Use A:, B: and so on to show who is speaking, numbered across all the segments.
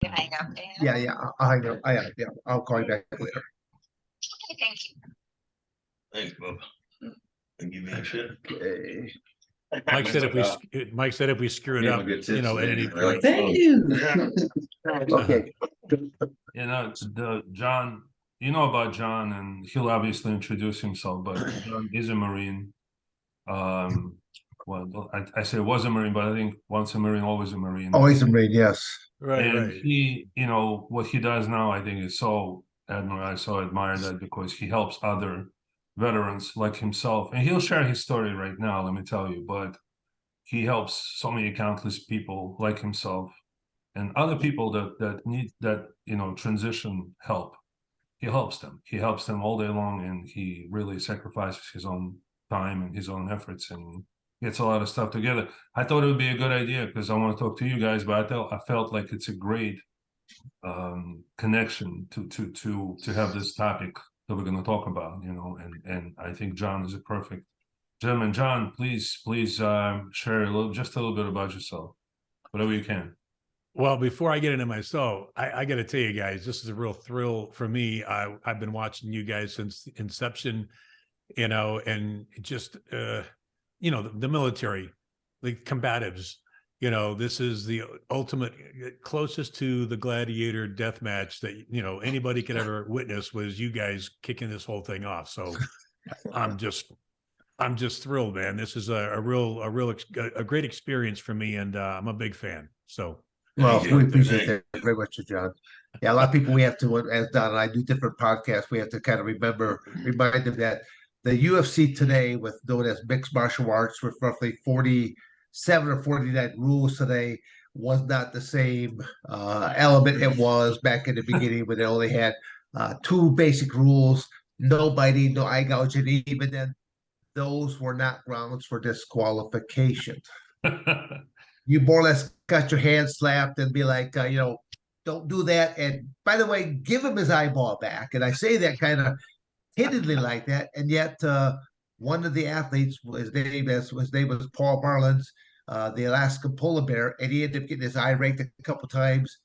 A: You hang up there.
B: Yeah, I'll hang up. Yeah, I'll call you back later.
A: Okay, thank you.
C: Thanks, Bob. And give me a shit.
B: Okay.
D: Mike said if we screw it up, at any point.
B: Thank you.
D: Okay.
E: John, you know about John, and he'll obviously introduce himself, but John is a Marine. Well, I say was a Marine, but I think once a Marine, always a Marine.
B: Always a Marine, yes.
E: And he, what he does now, I think is so admirable. I so admire that because he helps other veterans like himself, and he'll share his story right now, let me tell you, but he helps so many countless people like himself and other people that need that, transition help. He helps them all day long, and he really sacrifices his own time and his own efforts and gets a lot of stuff together. I thought it would be a good idea because I want to talk to you guys, but I felt like it's a great connection to have this topic that we're going to talk about, and I think John is a perfect gentleman. John, please share just a little bit about yourself, whatever you can.
D: Well, before I get into myself, I got to tell you guys, this is a real thrill for me. I've been watching you guys since inception, and just the military, the combatives. This is the ultimate, closest to the gladiator death match that anybody could ever witness was you guys kicking this whole thing off. So I'm just thrilled, man. This is a great experience for me, and I'm a big fan. So.
B: Well, we appreciate that very much, John. Yeah, a lot of people we have to, as Don and I do different podcasts, we have to kind of remind them that the UFC today, with known as mixed martial arts, with roughly 47 or 49 rules today, was not the same element it was back in the beginning when they only had two basic rules: no biting, no eye gouging. Even then, those were not grounds for disqualification. You more or less got your hand slapped and be like, don't do that. And by the way, give him his eyeball back. And I say that kind of hiddenly like that. And yet, one of the athletes, his name was Paul Marlins, the Alaskan polar bear, and he ended up getting his eye raked a couple times.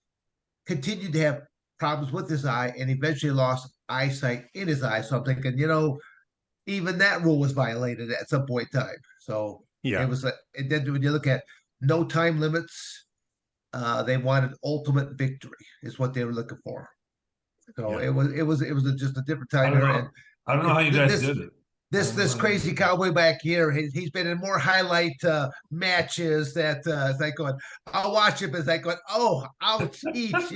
B: Continued to have problems with his eye, and eventually lost eyesight in his eye. So I'm thinking, even that rule was violated at some point in time. So
D: yeah,
B: it was. And then when you look at no time limits, they wanted ultimate victory is what they were looking for. So it was just a different time here. And
E: I don't know how you guys did it.
B: This crazy cowboy back here, he's been in more highlight matches that it's like going, I'll watch him as like going, oh, ouch, each,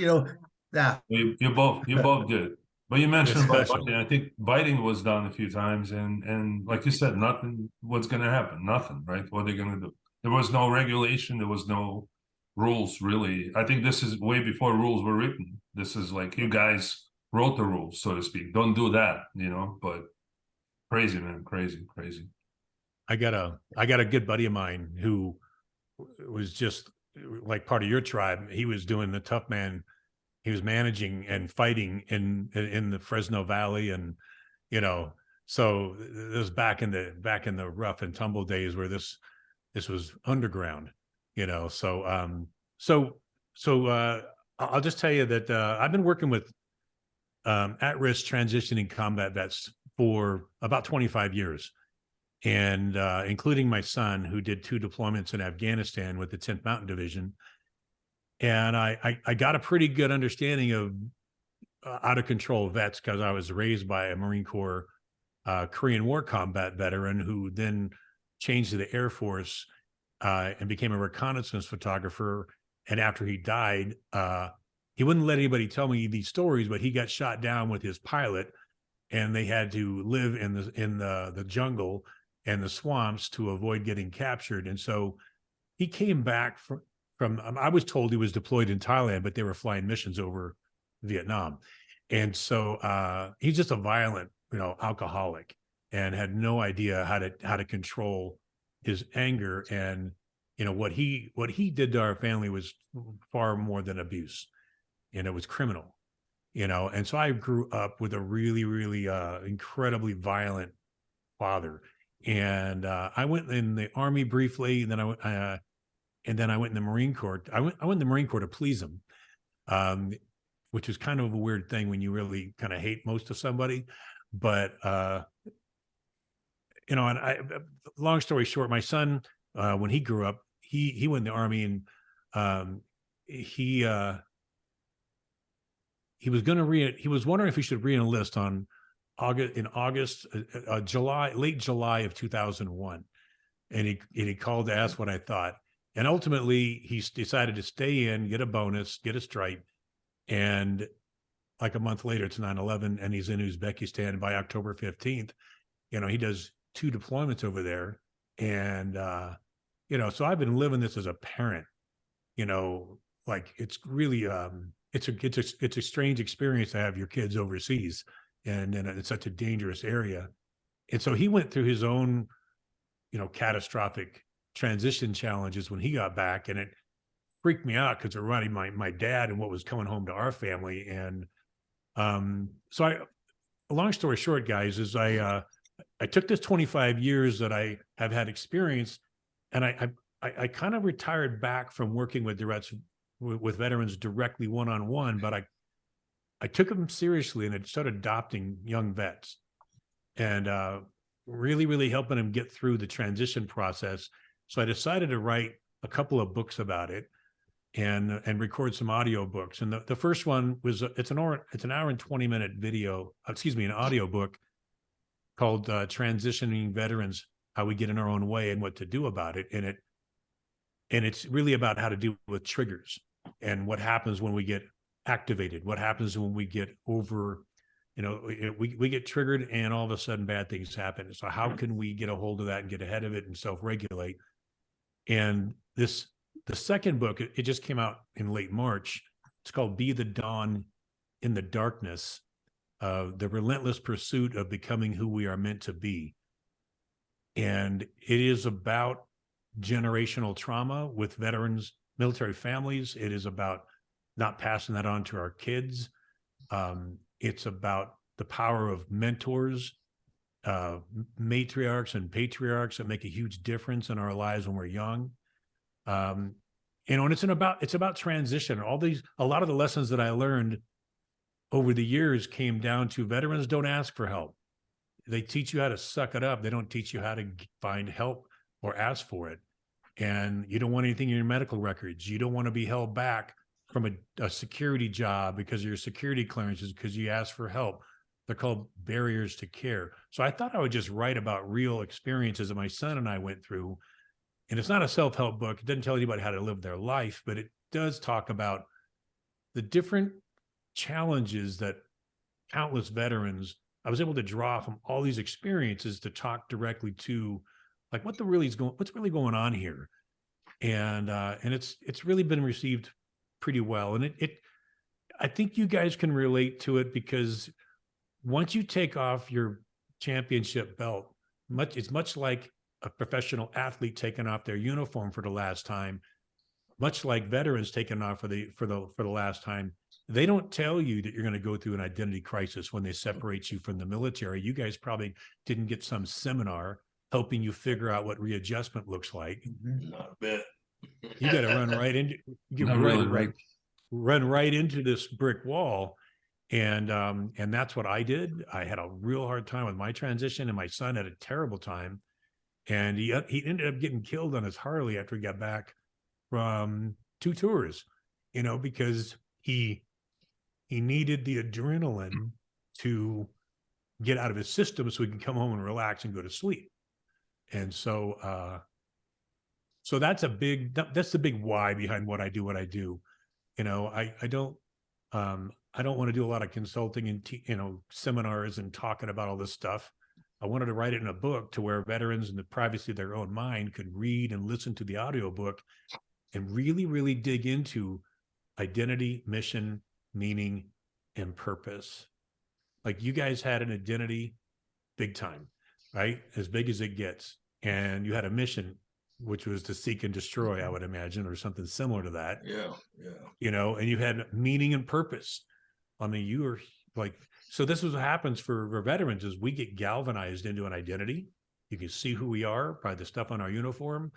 B: nah.
E: You both did. But you mentioned about biting. I think biting was done a few times, and like you said, nothing. What's going to happen? Nothing, right? What are they going to do? There was no regulation. There was no rules, really. I think this is way before rules were written. This is like you guys wrote the rules, so to speak. Don't do that, But crazy, man, crazy.
D: I got a good buddy of mine who was just like part of your tribe. He was doing the tough man. He was managing and fighting in the Fresno Valley, and so this was back in the rough and tumble days where this was underground, So I'll just tell you that I've been working with at-risk transitioning combat vets for about 25 years, and including my son, who did 2 deployments in Afghanistan with the 10th Mountain Division. And I got a pretty good understanding of out of control vets because I was raised by a Marine Corps Korean War combat veteran who then changed to the Air Force and became a reconnaissance photographer. And after he died, he wouldn't let anybody tell me these stories, but he got shot down with his pilot, and they had to live in the jungle and the swamps to avoid getting captured. And so he came back from I was told he was deployed in Thailand, but they were flying missions over Vietnam. And so he's just a violent, alcoholic, and had no idea how to control his anger. And, what he did to our family was far more than abuse, and it was criminal, And so I grew up with a really, really incredibly violent father. And I went in the Army briefly, and then I went in the Marine Corps. I went in the Marine Corps to please him. which is kind of a weird thing when you really kind of hate most of somebody. But, and long story short, my son, when he grew up, he went in the Army, and he was going to he was wondering if he should re-enlist late July of 2001. And he called to ask what I thought. And ultimately he decided to stay in, get a bonus, get a stripe. And like a month later, it's 9/11, and he's in Uzbekistan. By October 15th, he does 2 deployments over there. And, so I've been living this as a parent, like it's really, it's a strange experience to have your kids overseas, and it's such a dangerous area. And so he went through his own, catastrophic transition challenges when he got back, and it freaked me out because it reminded my dad and what was coming home to our family. And so long story short, guys, is I took this 25 years that I have had experience, and I kind of retired back from working with veterans directly one-on-one, but I took them seriously, and I started adopting young vets, and really, really helping them get through the transition process. So I decided to write a couple of books about it, and record some audio books. And the first one was, it's an hour and 20-minute video, an audio book called Transitioning Veterans: How We Get in Our Own Way and What to Do About It. And it's really about how to deal with triggers and what happens when we get activated, what happens when we get over, we get triggered, and all of a sudden bad things happen. So how can we get a hold of that and get ahead of it and self-regulate? And the second book, it just came out in late March. It's called Be the Dawn in the Darkness, the relentless pursuit of becoming who we are meant to be. And it is about generational trauma with veterans, military families. It is about not passing that on to our kids. It's about the power of mentors, matriarchs and patriarchs that make a huge difference in our lives when we're young. And it's about transition. A lot of the lessons that I learned over the years came down to veterans don't ask for help. They teach you how to suck it up. They don't teach you how to find help or ask for it. And you don't want anything in your medical records. You don't want to be held back from a security job because of your security clearances because you asked for help. They're called barriers to care. So I thought I would just write about real experiences that my son and I went through. And it's not a self-help book. It doesn't tell anybody how to live their life, but it does talk about the different challenges that countless veterans, I was able to draw from all these experiences to talk directly to, like, what's really going on here. And it's really been received pretty well. And I think you guys can relate to it, because once you take off your championship belt, it's much like a professional athlete taking off their uniform for the last time, much like veterans taking off for the last time. They don't tell you that you're going to go through an identity crisis when they separate you from the military. You guys probably didn't get some seminar helping you figure out what readjustment looks like.
C: Not a bit.
D: You got to run right into this brick wall. And that's what I did. I had a real hard time with my transition, and my son had a terrible time. And he ended up getting killed on his Harley after he got back from 2 tours, because he needed the adrenaline to get out of his system so he can come home and relax and go to sleep. And so, so that's the big why behind what I do. I don't want to do a lot of consulting and, seminars and talking about all this stuff. I wanted to write it in a book to where veterans, in the privacy of their own mind, could read and listen to the audiobook and really, really dig into identity, mission, meaning, and purpose. Like, you guys had an identity big time, right? As big as it gets. And you had a mission, which was to seek and destroy, I would imagine, or something similar to that.
C: Yeah.
D: And you had meaning and purpose. I mean, you were like, so this is what happens for veterans, is we get galvanized into an identity. You can see who we are by the stuff on our uniform.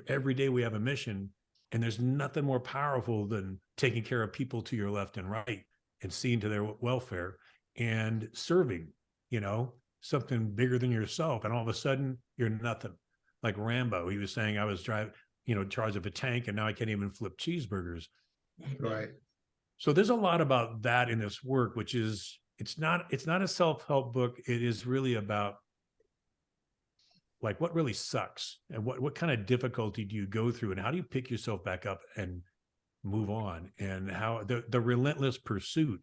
D: Every day we have a mission, And there's nothing more powerful than taking care of people to your left and right and seeing to their welfare and serving, something bigger than yourself. And all of a sudden you're nothing. Like Rambo, he was saying, I was driving, in charge of a tank, and now I can't even flip cheeseburgers.
B: Right.
D: So there's a lot about that in this work, which is, it's not a self-help book. It is really about like what really sucks and what kind of difficulty do you go through and how do you pick yourself back up and move on, and how the relentless pursuit.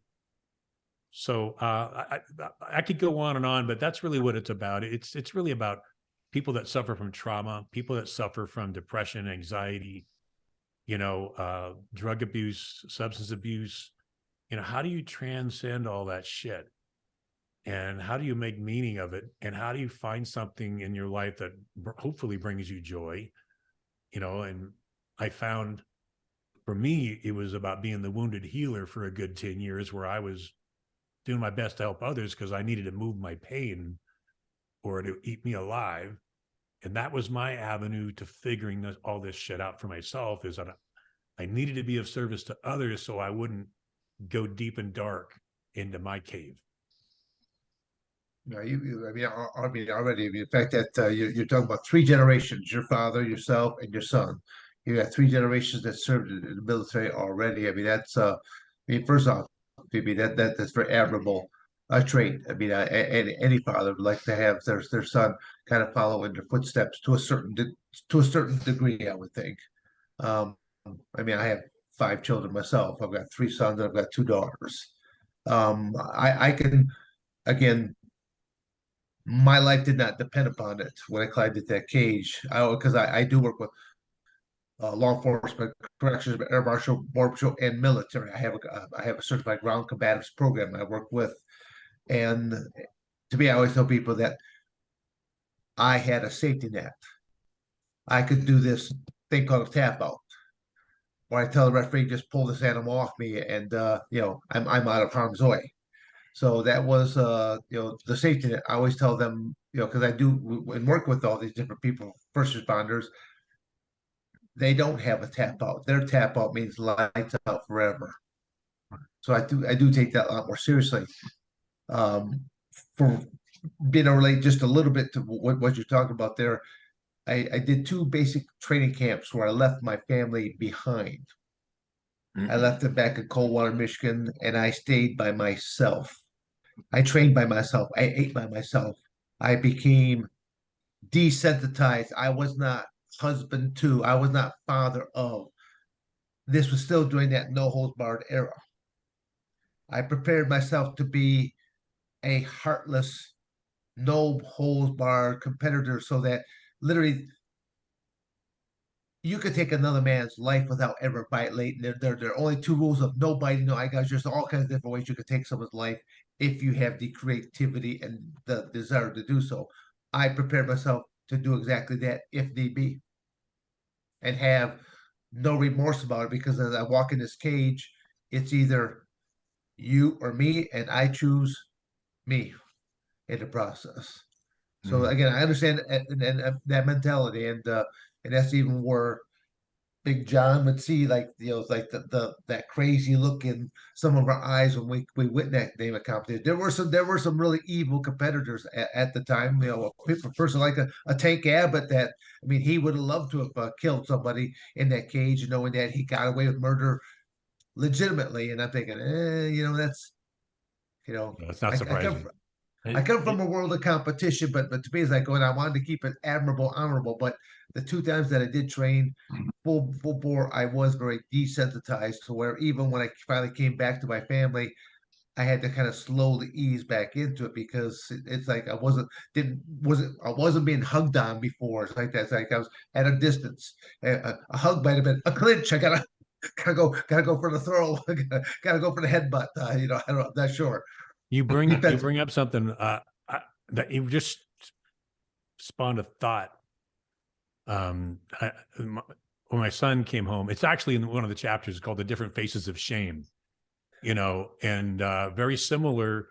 D: So I could go on and on, but that's really what it's about. It's really about people that suffer from trauma, people that suffer from depression, anxiety, drug abuse, substance abuse. How do you transcend all that shit? And how do you make meaning of it? And how do you find something in your life that hopefully brings you joy? And I found, for me, it was about being the wounded healer for a good 10 years, where I was doing my best to help others because I needed to move my pain or to eat me alive. And that was my avenue to figuring all this shit out for myself, is that I needed to be of service to others so I wouldn't go deep and dark into my cave.
B: No, already. The fact that you're talking about 3 generations: your father, yourself, and your son. You got 3 generations that served in the military already. That's. First off, that's very admirable trait. Any father would like to have their son kind of follow in their footsteps to a certain degree, I would think. I have 5 children myself. I've got 3 sons and I've got 2 daughters. I can, again, my life did not depend upon it when I climbed into that cage. Because I do work with law enforcement, corrections, air marshal, border patrol, and military. I have a certified ground combatives program I work with, and to me, I always tell people that I had a safety net. I could do this thing called a tap out, where I tell the referee, just pull this animal off me, and I'm out of harm's way. So that was the safety net. I always tell them, because I do and work with all these different people, first responders. They don't have a tap out. Their tap out means lights out forever. So I do take that a lot more seriously. For being able to relate just a little bit to what you're talking about there, I did 2 basic training camps where I left my family behind. I left them back in Coldwater, Michigan, and I stayed by myself. I trained by myself. I ate by myself. I became desensitized. I was not husband to. I was not father of. This was still during that no holds barred era. I prepared myself to be a heartless, no holds barred competitor, so that literally you could take another man's life without ever violating. There are only 2 rules of no biting, no eye gouging. There's all kinds of different ways you could take someone's life if you have the creativity and the desire to do so. I prepared myself to do exactly that if need be, and have no remorse about it, because as I walk in this cage, it's either you or me, and I choose me in the process. So again, I understand that mentality, and that's even where Big John would see, like, like the that crazy look in some of our eyes when we went that name of competition. There were some really evil competitors at the time. A person like a Tank Abbott, that he would have loved to have killed somebody in that cage, knowing that he got away with murder legitimately. And I'm thinking, that's
D: That's not surprising.
B: I come from a world of competition, but to me, it's like going, I wanted to keep it admirable, honorable. But the 2 times that I did train full bore, I was very desensitized to where even when I finally came back to my family, I had to kind of slowly ease back into it, because it's like I wasn't being hugged on before. It's like that. It's like I was at a distance. A hug might have been a clinch. I gotta go for the throw. gotta go for the headbutt. I don't know. I'm not sure.
D: You bring up something that you just spawned a thought. When my son came home, it's actually in one of the chapters called "The Different Faces of Shame," and very similar.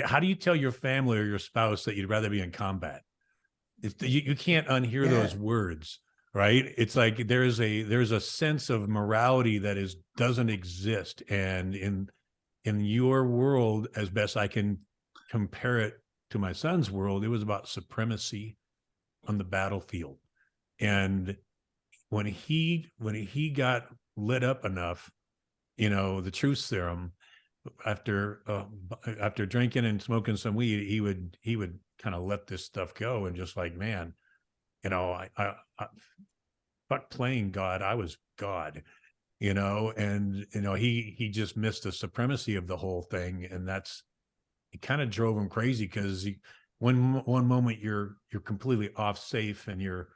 D: How do you tell your family or your spouse that you'd rather be in combat? You can't unhear those words, right? It's like there's a sense of morality that doesn't exist. And in your world, as best I can compare it to my son's world, it was about supremacy on the battlefield. And when he got lit up enough, the truth serum, after drinking and smoking some weed, he would kind of let this stuff go and just like, man, I fuck playing God, I was God, and he just missed the supremacy of the whole thing, and it kind of drove him crazy because one moment you're completely off safe and you're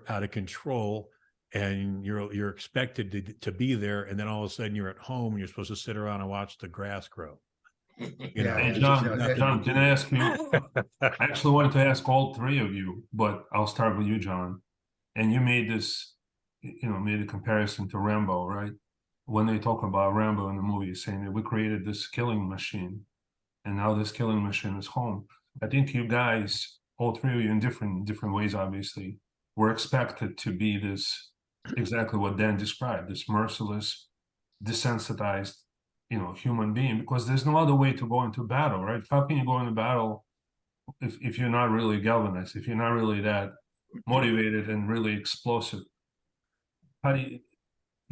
D: out of control and you're expected to be there, and then all of a sudden you're at home and you're supposed to sit around and watch the grass grow.
B: Yeah,
E: Hey,
B: it's
E: John,
B: just,
E: John, can I ask you? I actually wanted to ask all three of you, but I'll start with you, John. And you made this, made a comparison to Rambo, right? When they talk about Rambo in the movie, saying that we created this killing machine, and now this killing machine is home. I think you guys, all three of you, in different ways, obviously, were expected to be this, exactly what Dan described, this merciless, desensitized, human being, because there's no other way to go into battle, right? How can you go into battle if you're not really galvanized, if you're not really that motivated and really explosive? How do you,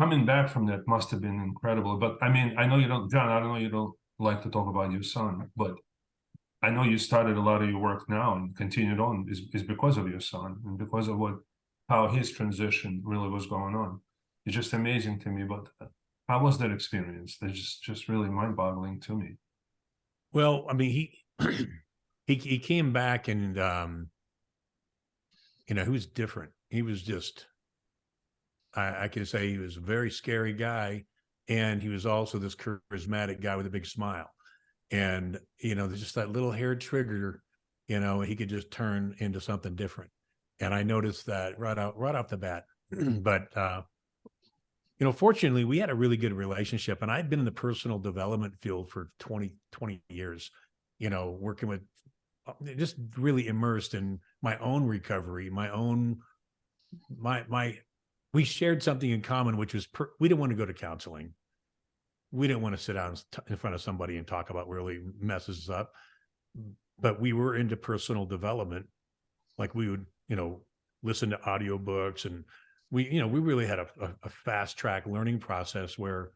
E: coming back from that must have been incredible. But I mean, I know you don't, John, I don't know, you don't like to talk about your son, but I know you started a lot of your work now and continued on is because of your son and because of how his transition really was going on. It's just amazing to me. But how was that experience? That's just really mind-boggling to me.
D: Well, I mean, he came back and he was different. He was just, I can say he was a very scary guy, and he was also this charismatic guy with a big smile. And there's just that little hair trigger, he could just turn into something different. And I noticed that right off the bat. But fortunately, we had a really good relationship, and I'd been in the personal development field for 20 years, working with, just really immersed in my own recovery, we shared something in common, which was we didn't want to go to counseling. We didn't want to sit down in front of somebody and talk about what really messes us up, but we were into personal development. Like we would, listen to audiobooks, and we really had a fast track learning process where,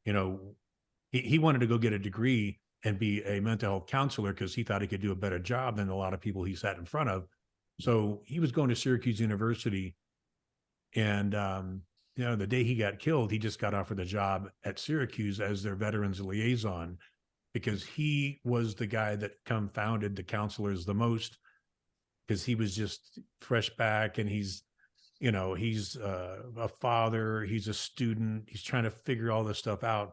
D: he wanted to go get a degree and be a mental health counselor because he thought he could do a better job than a lot of people he sat in front of. So he was going to Syracuse University, and the day he got killed, he just got offered the job at Syracuse as their veterans liaison, because he was the guy that confounded the counselors the most, because he was just fresh back, and he's a father, he's a student, he's trying to figure all this stuff out.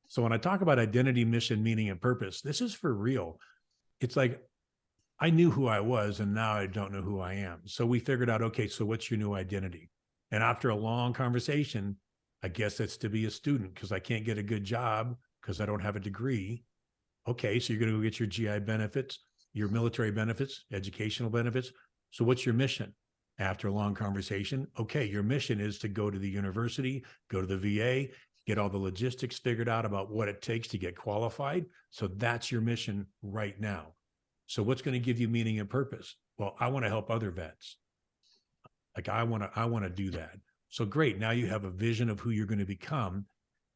D: So when I talk about identity, mission, meaning, and purpose, this is for real. It's like, I knew who I was, and now I don't know who I am. So we figured out, okay, so what's your new identity? And after a long conversation, I guess it's to be a student because I can't get a good job because I don't have a degree. Okay, so you're going to go get your GI benefits, your military benefits, educational benefits. So what's your mission? After a long conversation, okay, your mission is to go to the university, go to the VA, get all the logistics figured out about what it takes to get qualified. So that's your mission right now. So what's going to give you meaning and purpose? Well, I want to help other vets. Like I want to do that. So great. Now you have a vision of who you're going to become.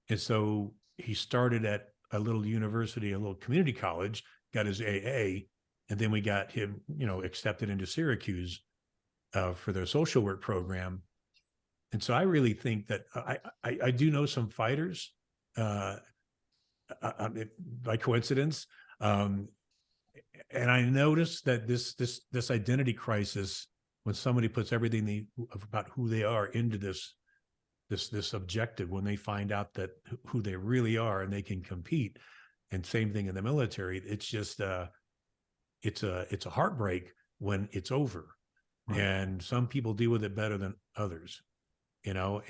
D: And so he started at a little university, a little community college, got his AA, and then we got him, accepted into Syracuse for their social work program. And so I really think that I do know some fighters by coincidence. And I noticed that this identity crisis, when somebody puts everything about who they are into this objective, when they find out that who they really are and they can compete, and same thing in the military, it's just it's a heartbreak when it's over. Right. And some people deal with it better than others, and I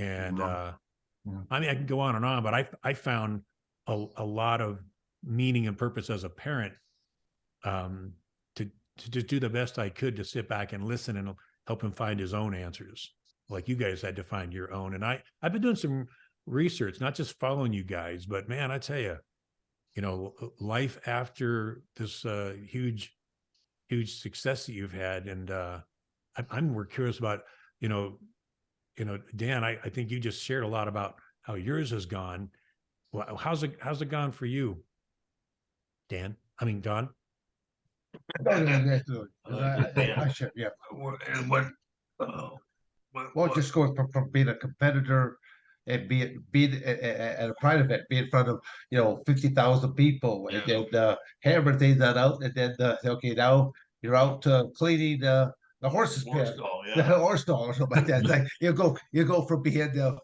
D: mean, I can go on, but I found a lot of meaning and purpose as a parent, to do the best I could to sit back and listen and help him find his own answers. like you guys had to find your own. And I've been doing some research, not just following you guys, but man, I tell you, life after this huge success that you've had. And I'm more curious about, Dan, I think you just shared a lot about how yours has gone. Well, how's it gone for you, Dan? I mean, Don?
B: I should, yeah.
C: And what,
B: Well, just going from being a competitor and being at a pride event, be in front of 50,000 people, and
C: Yeah.
B: then hammer that out, and then okay, now you're out cleaning the horse's
C: Horse
B: pen,
C: stall,
B: the
C: yeah.
B: horse stall or something like that. It's like you go from being a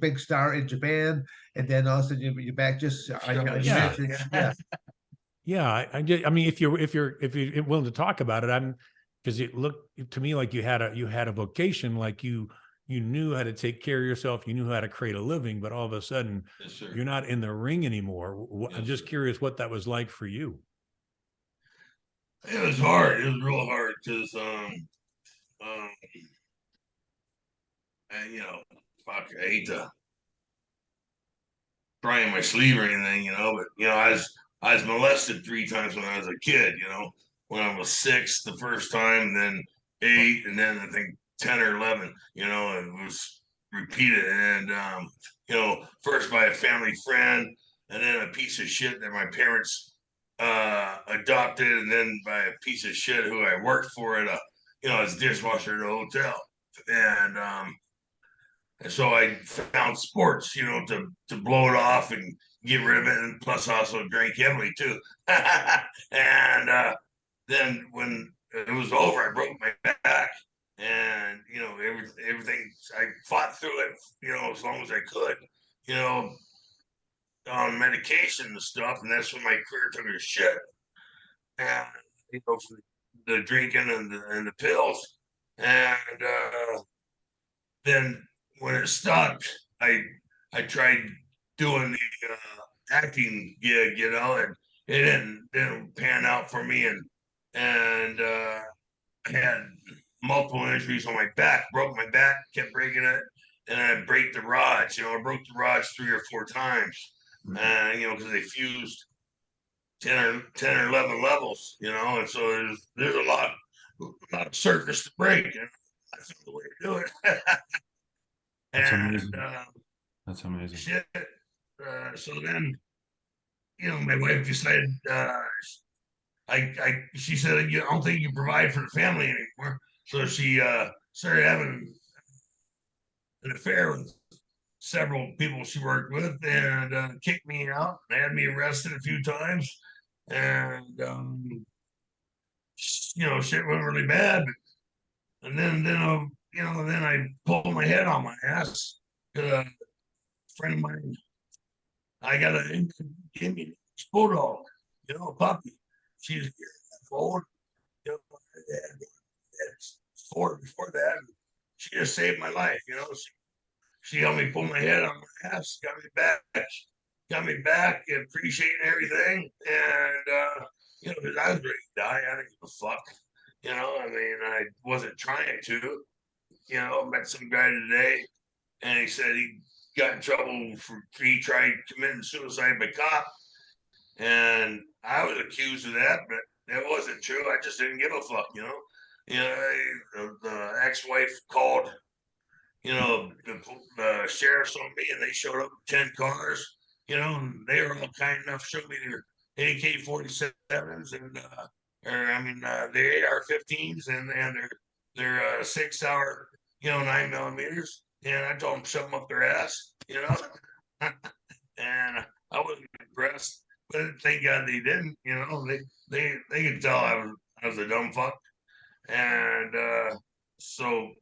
B: big star in Japan, and then all of a sudden you're back just
C: Yeah.
B: mentioned, yeah.
D: Yeah, I mean, if you're willing to talk about it, because it looked to me like you had a vocation, like you knew how to take care of yourself, you knew how to create a living, but all of a sudden
C: Yes, sir.
D: you're not in the ring anymore. I'm
C: Yes,
D: just
C: sir.
D: curious what that was like for you.
C: It was hard. It was real hard because and fuck, I hate to cry in my sleeve or anything, but I was molested 3 times when I was a kid, when I was 6 the first time, then 8, and then I think 10 or 11, and it was repeated. And first by a family friend, and then a piece of shit that my parents adopted, and then by a piece of shit who I worked for at as dishwasher at a hotel. And so I found sports, to blow it off and get rid of it, and plus also drink heavily too. And then when it was over, I broke my back, and everything. I fought through it, as long as I could, you know, on medication and stuff, and that's when my career took a shit. And for the drinking and the pills, and then when it stopped, I tried doing the acting gig, and it didn't pan out for me, and I had multiple injuries on my back, broke my back, kept breaking it, and I break the rods. I broke the rods 3 or 4 times, and because they fused 10 or 11 levels, and so there's a lot of surface to break, and I found the way to do it.
E: That's
C: And
E: amazing. That's amazing.
C: shit. So then, my wife decided. She said, I don't think you provide for the family anymore. So she started having an affair with several people she worked with, and kicked me out. They had me arrested a few times, and shit went really bad. And then I pulled my head on my ass. A friend of mine, I got an Indian bulldog, a puppy. She's a year and a half old. And 4 before that. She just saved my life. She helped me pull my head on my ass, got me back, and appreciating everything. And because I was ready to die, I didn't give a fuck. I mean, I wasn't trying to. Met some guy today, and he said he got in trouble he tried committing suicide by cop, and I was accused of that, but it wasn't true. I just didn't give a fuck. The ex-wife called, the sheriff's on me, and they showed up with 10 cars. And they were all kind enough to show me their AK-47s and the AR-15s and their 6-hour 9 millimeters. And I told them to shove them up their ass. And I wasn't impressed, but thank God they didn't. They could tell I was a dumb fuck, and so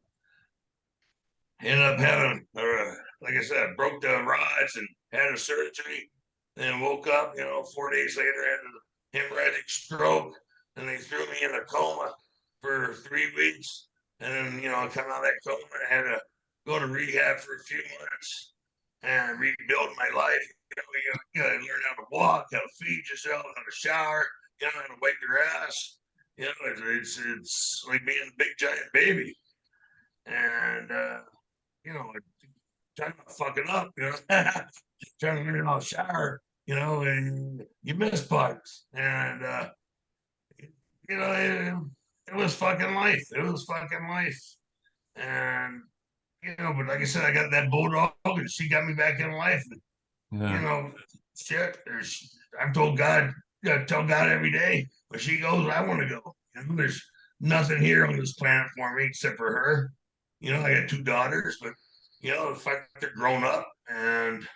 C: ended up having, like I said, broke the rods and had a surgery. Then woke up, 4 days later, had a hemorrhagic stroke, and they threw me in a coma for 3 weeks. And then, I come out of that coma, I had to go to rehab for a few months and rebuild my life. You gotta learn how to walk, how to feed yourself, how to shower, how to wipe your ass. It's like being a big giant baby. and you know, trying to fuck it up, you know, trying to learn how to shower, you know, and you miss bugs, and you know, it was fucking life. It was fucking life, and you know, but like I said, I got that bulldog, and she got me back in life. And, you
E: Yeah.
C: know, shit. I've told God, I tell God every day, where she goes, I want to go. You know, there's nothing here on this planet for me except for her. You know, I got two daughters, but you know, the fact they're grown up and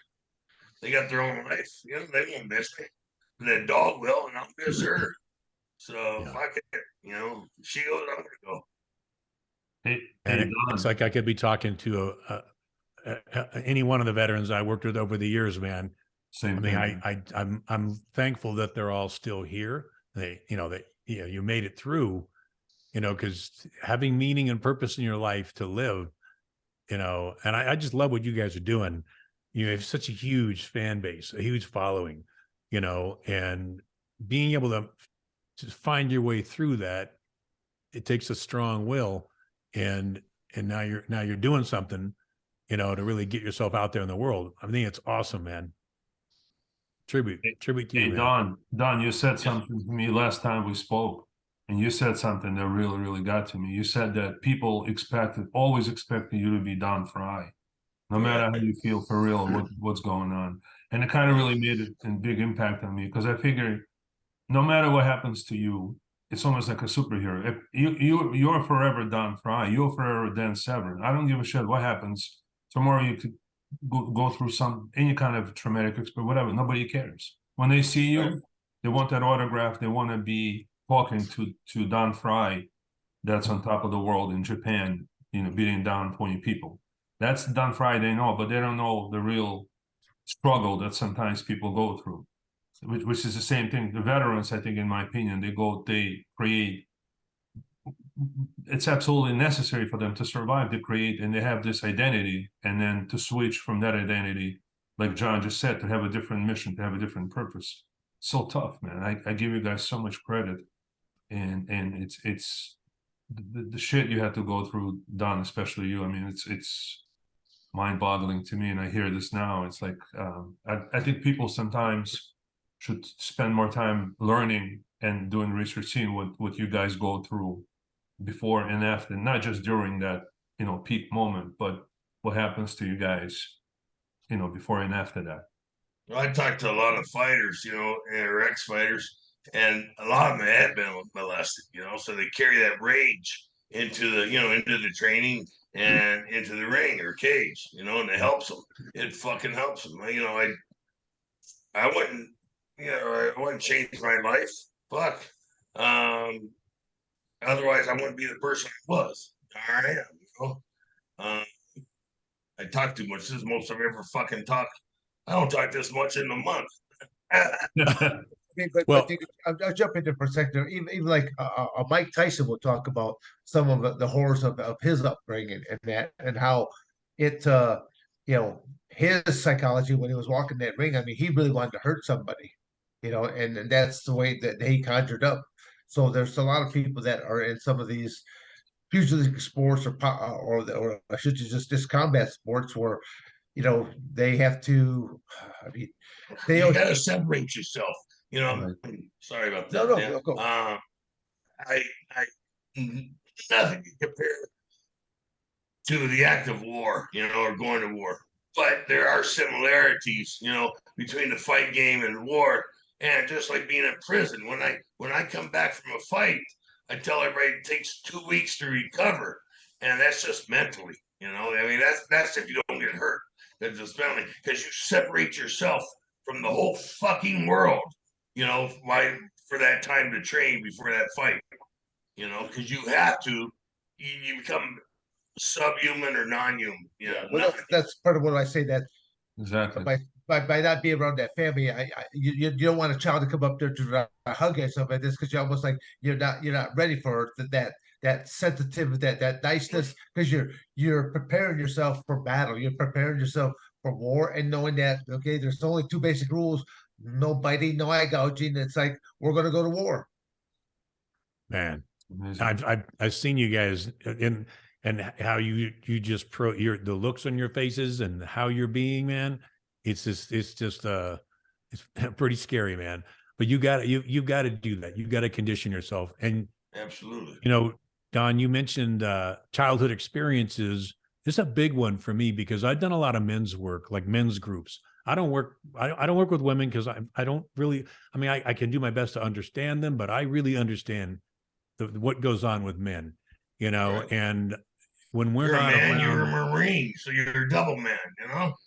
C: they got their own life, you know, they won't miss me. That dog will, and I'll miss her. So
D: Yeah.
C: fuck it. You know, she goes, I'm gonna go.
E: Hey,
D: And
E: hey,
D: it's
E: Don.
D: like I could be talking to any one of the veterans I worked with over the years, man.
E: Same
D: I mean,
E: thing.
D: I'm thankful that they're all still here. You made it through, because having meaning and purpose in your life to live, and I just love what you guys are doing. You have such a huge fan base, a huge following, and being able to just find your way through that, it takes a strong will, and now you're doing something, to really get yourself out there in the world. I think it's awesome, man. Tribute to you,
E: Hey,
D: man.
E: Don, you said
C: Yeah.
E: something to me last time we spoke, and you said something that really, really got to me. You said that people always expected you to be Don Frye, no matter how you feel for real, what's going on. And it kind of really made a big impact on me because I figure no matter what happens to you, it's almost like a superhero. If you're forever Don Frye, you're forever Dan Severn. I don't give a shit what happens. Tomorrow you could go through any kind of traumatic experience, whatever. Nobody cares. When they see you, they want that autograph. They want to be talking to Don Frye, that's on top of the world in Japan, beating down 20 people. That's Don Frye they know, but they don't know the real struggle that sometimes people go through, which is the same thing. The veterans, I think, in my opinion, they create. It's absolutely necessary for them to survive, to create, and they have this identity, and then to switch from that identity, like John just said, to have a different mission, to have a different purpose. So tough, man. I give you guys so much credit, and it's the shit you had to go through, Don, especially you. I mean, it's mind-boggling to me, and I hear this now. It's like I think people sometimes should spend more time learning and doing research, seeing what you guys go through before and after, not just during that peak moment, but what happens to you guys before and after that.
C: Well, I talked to a lot of fighters, you know, or ex-fighters, and a lot of them had been molested, you know, so they carry that rage into the training and into the ring or cage, you know, and it helps them. It fucking helps them. You know, I wouldn't, I wouldn't change my life. Fuck. Um, Otherwise I wouldn't be the person I was. All right, you know. Um, I talk too much. This is the most I've ever fucking talked. I don't talk this much in a month.
B: I mean,
D: Well,
B: I'll jump into for a second. Even like Mike Tyson will talk about some of the horrors of his upbringing and that and how it his psychology when he was walking that ring. I mean, he really wanted to hurt somebody, and that's the way that he conjured up. So there's a lot of people that are in some of these pugilistic sports or I should just this combat sports where they have to. I mean, they
C: You gotta separate yourself. You know, sorry about
B: no
C: that.
B: no no, go.
C: I nothing can compare to the act of war, you know, or going to war. But there are similarities, you know, between the fight game and war. And just like being in prison, when I come back from a fight, I tell everybody it takes 2 weeks to recover, and that's just mentally, you know. I mean, that's if you don't get hurt. That's just mentally because you separate yourself from the whole fucking world, you know, why for that time to train before that fight, you know, because you have to, you become subhuman or non-human. Yeah,
B: Well, that's part of what I say that
E: Exactly.
B: by not being around that family, you don't want a child to come up there to hug you and stuff like this because you're almost like you're not ready for that sensitive that niceness because you're preparing yourself for battle, you're preparing yourself for war, and knowing that okay, there's only two basic rules: no biting, no eye gouging. It's like we're gonna go to war.
D: man,
E: Amazing.
D: I've seen you guys in and how you just the looks on your faces and how you're being, man. It's it's pretty scary, man. But you've got to do that. You've got to condition yourself. And
C: Absolutely.
D: Don, you mentioned childhood experiences. This is a big one for me because I've done a lot of men's work, like men's groups. I don't work with women because I don't really, I mean, I can do my best to understand them, but I really understand what goes on with men,
C: Right.
D: and when we're
C: You're a
D: not
C: man, you're a
D: around.
C: Marine, so you're a double man,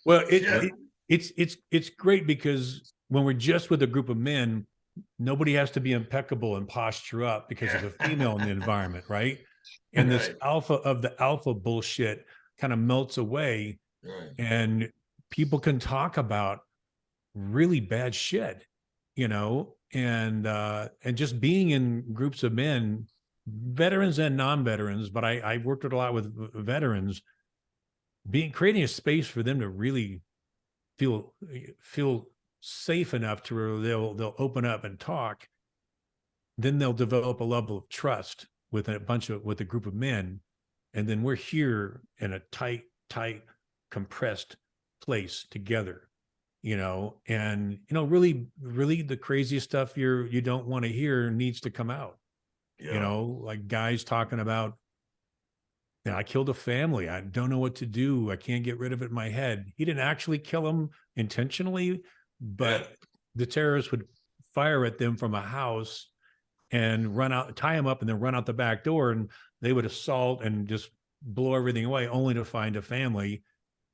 D: Well,
C: Shit.
D: it's great because when we're just with a group of men, nobody has to be impeccable and posture up because there's a female in the environment, right? And this
C: Right.
D: alpha bullshit kind of melts away,
C: Right.
D: and people can talk about really bad shit, and just being in groups of men, veterans and non-veterans, but I worked with a lot with veterans, creating a space for them to really feel safe enough to where they'll open up and talk. Then they'll develop a level of trust with a group of men, and then we're here in a tight compressed place together, and really the craziest stuff you don't want to hear needs to come out.
C: Yeah.
D: Like guys talking about, I killed a family. I don't know what to do. I can't get rid of it in my head. He didn't actually kill them intentionally, but the terrorists would fire at them from a house and tie them up and then run out the back door, and they would assault and just blow everything away, only to find a family.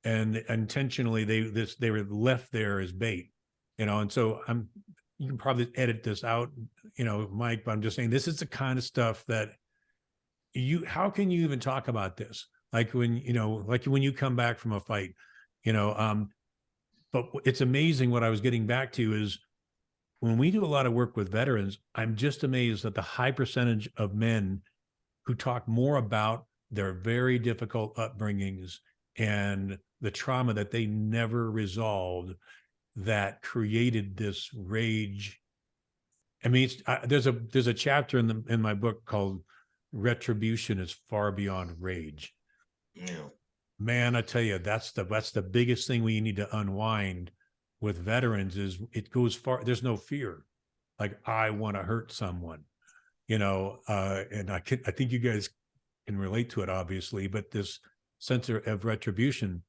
D: And intentionally they were left there as bait, and so you can probably edit this out, Mike, but I'm just saying this is the kind of stuff that how can you even talk about this? Like when you come back from a fight, but it's amazing. What I was getting back to is when we do a lot of work with veterans, I'm just amazed at the high percentage of men who talk more about their very difficult upbringings and the trauma that they never resolved that created this rage. I mean, there's a chapter in my book called "Retribution is Far Beyond Rage."
C: Yeah.
D: Man, I tell you, that's the biggest thing we need to unwind with veterans is it goes far. There's no fear. Like I want to hurt someone, and I think you guys can relate to it, obviously, but this sense of retribution.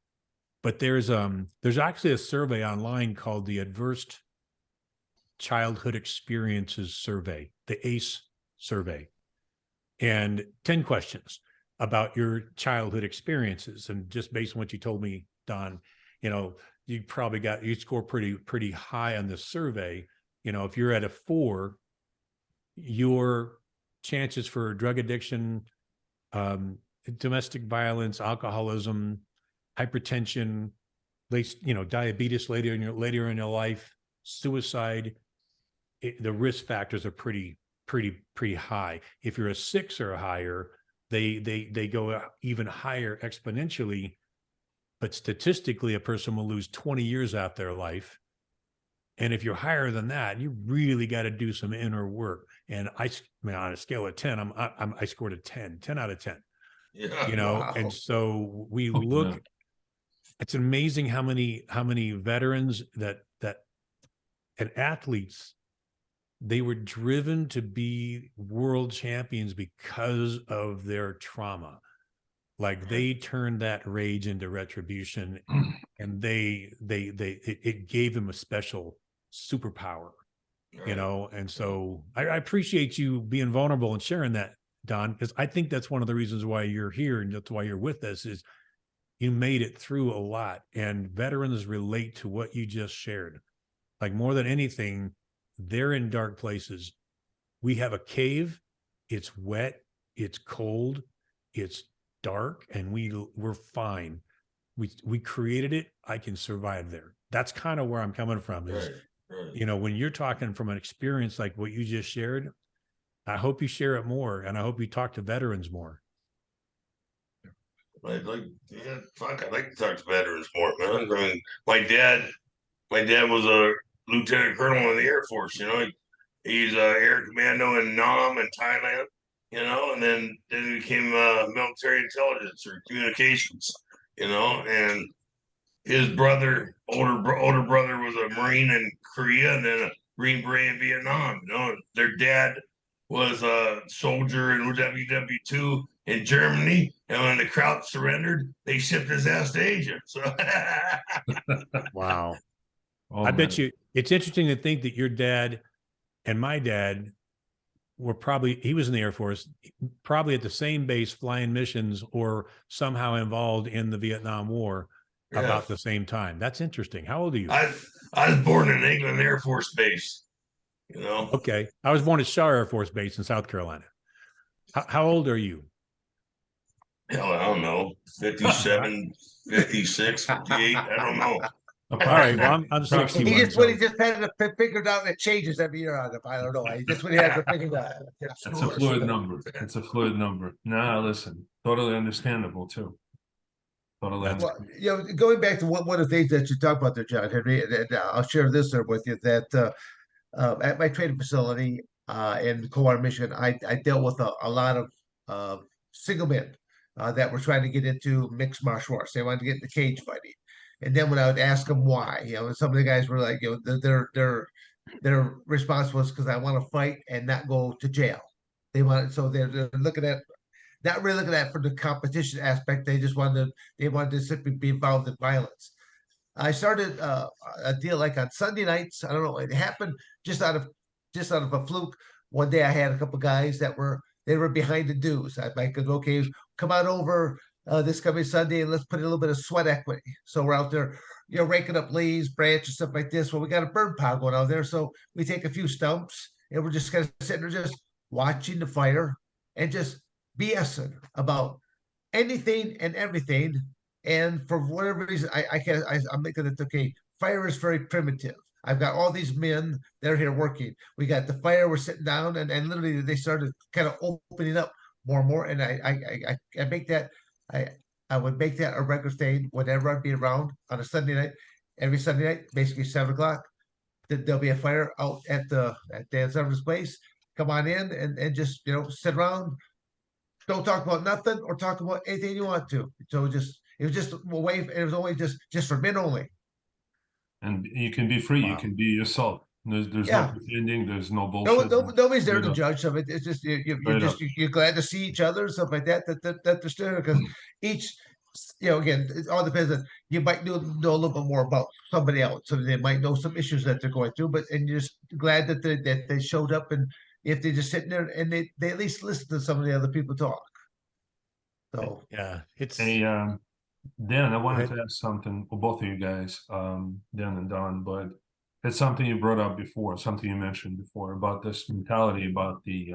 D: But there's actually a survey online called the Adverse Childhood Experiences Survey, the ACE survey, and 10 questions about your childhood experiences. And just based on what you told me, Don, you score pretty high on this survey. If you're at a 4, your chances for drug addiction, domestic violence, alcoholism, hypertension, diabetes later in your life, suicide, the risk factors are pretty high. If you're a 6 or higher, they go even higher exponentially. But statistically, a person will lose 20 years out their life. And if you're higher than that, you really got to do some inner work. And on a scale of 10, I scored a 10 out of 10.
C: Yeah.
B: Wow.
D: And so we look. It's amazing how many veterans that and athletes, they were driven to be world champions because of their trauma. Like they turned that rage into retribution, and it gave them a special superpower,
C: Right.
D: And so I appreciate you being vulnerable and sharing that, Don, because I think that's one of the reasons why you're here and that's why you're with us is you made it through a lot, and veterans relate to what you just shared. Like more than anything, they're in dark places. We have a cave. It's wet. It's cold. It's dark, and we're fine. We created it. I can survive there. That's kind of where I'm coming from. Is
C: Right.
D: when you're talking from an experience like what you just shared, I hope you share it more, and I hope you talk to veterans more.
C: I'd like to talk to veterans more, man. I mean, my dad was a lieutenant colonel in the Air Force. He's a air commando in Nam in Thailand. and then it became military intelligence or communications, and his brother, older brother, was a Marine in Korea and then a Green Beret in Vietnam. Their dad was a soldier in WW2 in Germany, and when the Kraut surrendered, they shipped his ass to Asia. So,
D: Wow.
E: Oh,
D: I
E: man.
D: bet you it's interesting to think that your dad and my dad were he was in the Air Force, probably at the same base flying missions or somehow involved in the Vietnam War
C: yeah.
D: about the same time. That's interesting. How old are you?
C: I was born in England Air Force Base.
D: Okay. I was born at Shaw Air Force Base in South Carolina. How old are you?
C: Hell, I don't know, 57, 56, 58. I don't know.
D: All right. Well, I'm
B: He
D: 61.
B: just
D: So
B: when he just had it figured out, it changes every year on him. I don't know. He just when he has it figured out.
E: That's a fluid number. It's a fluid number. Nah, listen, totally understandable too. Totally
D: That's
B: Well,
E: understandable.
B: going back to one of the things that you talked about there, John Henry, and I'll share this there with you that at my training facility in Coal Michigan, I dealt with a lot of single men that were trying to get into mixed martial arts. They wanted to get into cage fighting. And then when I would ask them why, and some of the guys were like, their response was because I want to fight and not go to jail. So they're looking at not really looking at for the competition aspect. They wanted to simply be involved in violence. I started a deal like on Sunday nights. I don't know. It happened just out of just out of a fluke. One day I had a couple guys that were behind the dues. I could okay, come on over this coming Sunday and let's put a little bit of sweat equity. So we're out there, raking up leaves, branches, stuff like this. Well, we got a bird pile going out there, so we take a few stumps and we're just kind of sitting there just watching the fire and just BSing about anything and everything. And for whatever reason, I'm thinking that okay, fire is very primitive. I've got all these men that are here working. We got the fire. We're sitting down, and literally they started kind of opening up more and more. And I make that I I would make that a regular thing whenever I'd be around on a Sunday night. Every Sunday night, basically 7 o'clock, there'll be a fire out at Dan Severn's place. Come on in and just sit around, don't talk about nothing or talk about anything you want to. So it was just a way. It was only just for men only.
E: And you can be free. You
D: wow.
E: can be yourself. There's no
B: Yeah.
E: pretending. There's no bullshit.
B: Nobody's there
E: Straight
B: to
E: up.
B: judge something. It's just
E: Straight up.
B: you're glad to see each other and stuff like that. That they're still because each again it all depends on you might know a little bit more about somebody else, so they might know some issues that they're going through. But and you're just glad that they showed up, and if they're just sitting there and they at least listen to some of the other people talk. So
D: Yeah, it's
E: Hey, Dan, I wanted
D: ahead.
E: to ask something for both of you guys, Dan and Don, but it's something you brought up before, something you mentioned before about this mentality about the,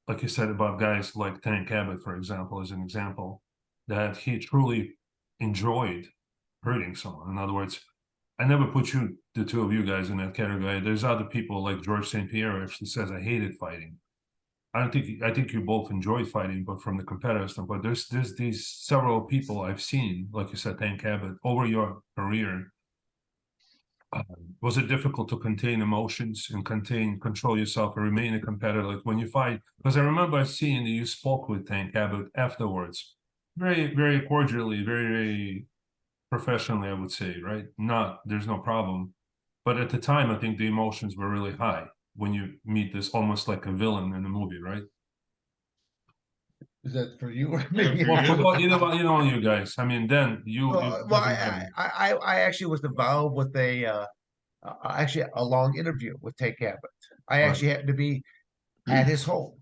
E: like you said, about guys like Tank Abbott, for example, as an example, that he truly enjoyed hurting someone. In other words, I never put the two of you guys in that category. There's other people like George St. Pierre actually says, I hated fighting. I think you both enjoy fighting, but from the competitive standpoint, there's these several people I've seen, like you said, Tank Abbott, over your career. Was it difficult to contain emotions and control yourself and remain a competitor? Like when you fight, because I remember seeing that you spoke with Tank Abbott afterwards, very, very cordially, very, very professionally, I would say, right? There's no problem. But at the time, I think the emotions were really high when you meet this almost like a villain in the movie, right?
B: is that for you or
C: Yeah,
B: me?
C: for
E: Well,
C: you.
E: you guys. I mean, then
B: Well, I actually was involved with actually a long interview with Tank Abbott. I
E: Right.
B: actually happened to be at his home,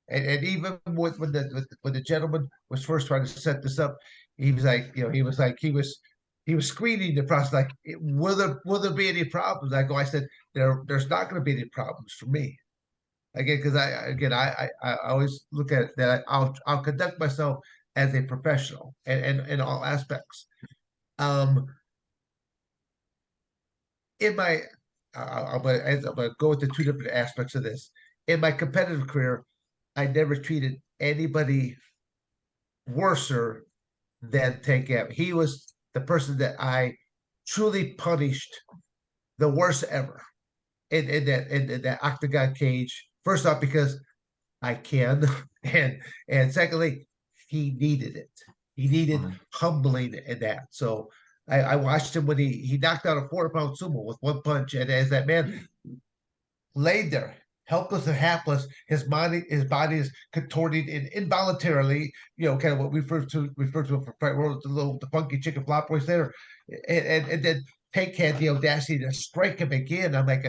B: and even when the gentleman was first trying to set this up, he was like, he was screening the process. Like, will there be any problems? I said, there's not going to be any problems for me. Again, because I always look at it that I'll conduct myself as a professional and in all aspects. Um, in my I'm gonna go into two different aspects of this. In my competitive career, I never treated anybody worser than Tank Abbott. He was the person that I truly punished the worst ever in that octagon cage First off, because I can, and secondly, he needed it. He needed humbling in that. So I watched him when he knocked out a 400-pound sumo with one punch, and as that man laid there, helpless and hapless, his body is contorting involuntarily, kind of what we refer to for Frye World, the funky chicken flop voice there, and then Tank had the audacity to strike him again. I'm like,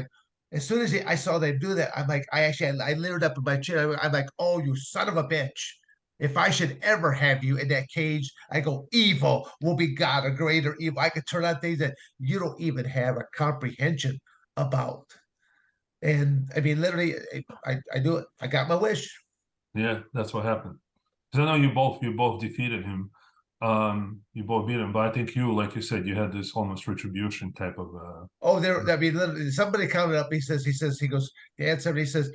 B: as soon as I saw them do that, I'm like, I leered up in my chair. I'm like, oh, you son of a bitch. If I should ever have you in that cage, I go, evil will be God, a greater evil. I could turn on things that you don't even have a comprehension about. And I mean, literally, I do it. I got my wish.
E: Yeah, that's what happened. Because I know you both defeated him. You both beat him, but I think you, like you said, you had this almost retribution type of
B: Oh, I mean, literally, somebody counted up. He goes, the answer. He says,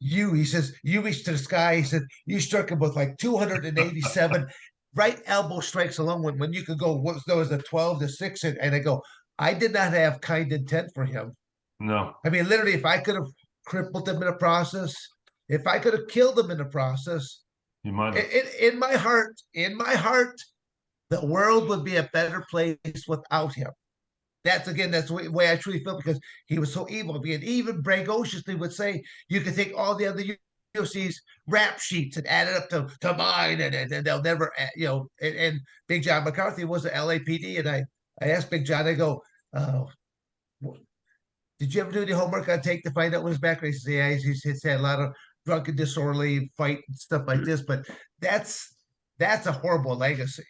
B: you reached to the sky. He said, you struck him with like 287 right elbow strikes alone when you could go, there was a 12 to 6. And I go, I did not have kind intent for him.
E: no,
B: I mean, literally, if I could have crippled him in the process, if I could have killed him in the process,
E: you might have.
B: in my heart, the world would be a better place without him. That's the way I truly feel because he was so evil. And even braggadociously would say you could take all the other UFC's rap sheets and add it up to mine, and they'll never, And Big John McCarthy was the LAPD, and I asked Big John, I go, uh, did you ever do any homework on Tank to find out what his background? He says, yeah, he's had a lot of drunken, disorderly fight and stuff like this, but that's a horrible legacy.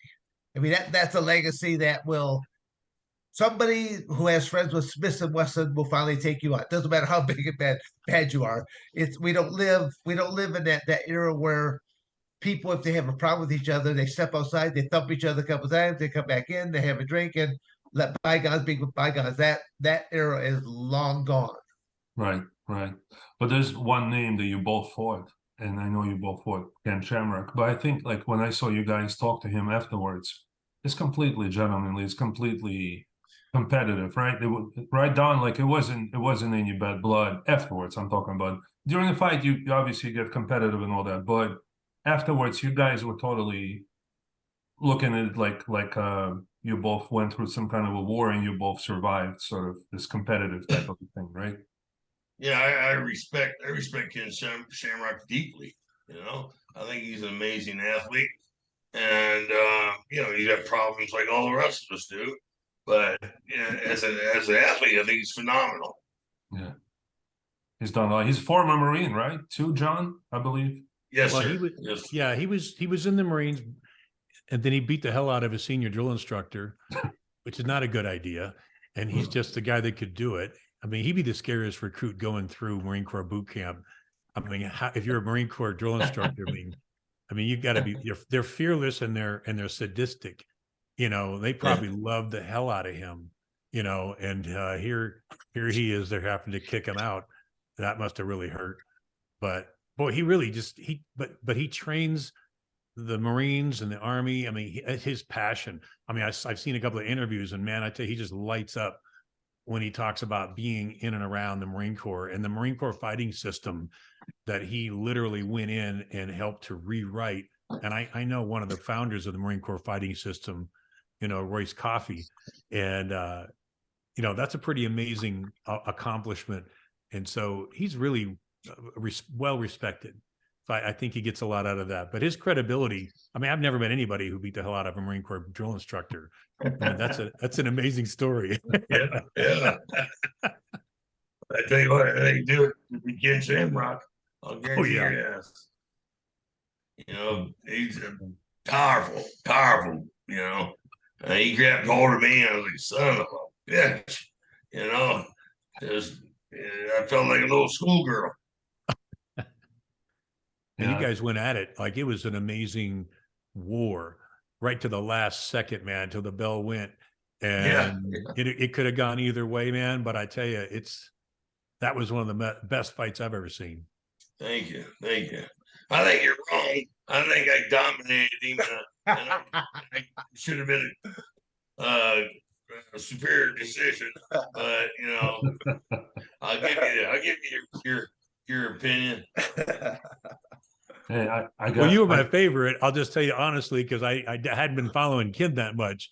B: I mean, that's a legacy that will somebody who has friends with Smith and Wesson will finally take you out. Doesn't matter how big and bad you are. We don't live in that era where people, if they have a problem with each other, they step outside, they thump each other a couple times, they come back in, they have a drink, and let bygones be bygones. That era is long gone.
E: Right, right. But there's one name that you both fought, and I know you both fought Ken Shamrock. But I think like when I saw you guys talk to him afterwards, it's completely gentlemanly. It's completely competitive, right? Right down like it wasn't any bad blood afterwards. I'm talking about during the fight. You obviously get competitive and all that, but afterwards, you guys were totally looking at it like you both went through some kind of a war and you both survived, sort of this competitive type of thing, right?
C: Yeah, I respect Ken Shamrock deeply. I think he's an amazing athlete, and he's got problems like all the rest of us do. But as an athlete, I think he's phenomenal.
E: Yeah, he's done a lot. He's a former Marine, right? Too, John, I believe.
C: Yes,
D: Well,
C: sir.
D: Yeah, he was in the Marines, and then he beat the hell out of his senior drill instructor, which is not a good idea. And he's just the guy that could do it. I mean, he'd be the scariest recruit going through Marine Corps boot camp. I mean, if you're a Marine Corps drill instructor, I mean, you got to be. They're fearless and they're sadistic. They probably love the hell out of him. And here he is. They're having to kick him out. That must have really hurt. But boy, he really but he trains the Marines and the Army. I mean, his passion. I mean, I've seen a couple of interviews, and man, I tell you, he just lights up when he talks about being in and around the Marine Corps and the Marine Corps fighting system that he literally went in and helped to rewrite. And I know one of the founders of the Marine Corps fighting system, Royce Coffey, and that's a pretty amazing accomplishment. And so he's really well respected. So I think he gets a lot out of that. But his credibility, I mean, I've never met anybody who beat the hell out of a Marine Corps drill instructor. I mean, that's an amazing story.
C: Yeah. I tell you what, they do it. If you Ken Shamrock, I'll guarantee your ass. He's a powerful. He grabbed hold of me, and I was like, son of a bitch. I felt like a little schoolgirl.
D: And you guys went at it like it was an amazing war, right to the last second, man, till the bell went. And it could have gone either way, man. But I tell you, that was one of the best fights I've ever seen.
C: Thank you. I think you're wrong. I think I dominated him, and I should have been a superior decision. But I'll give you your opinion.
E: Hey, I got.
D: Well, you were my favorite. I'll just tell you honestly, because I hadn't been following Ken that much,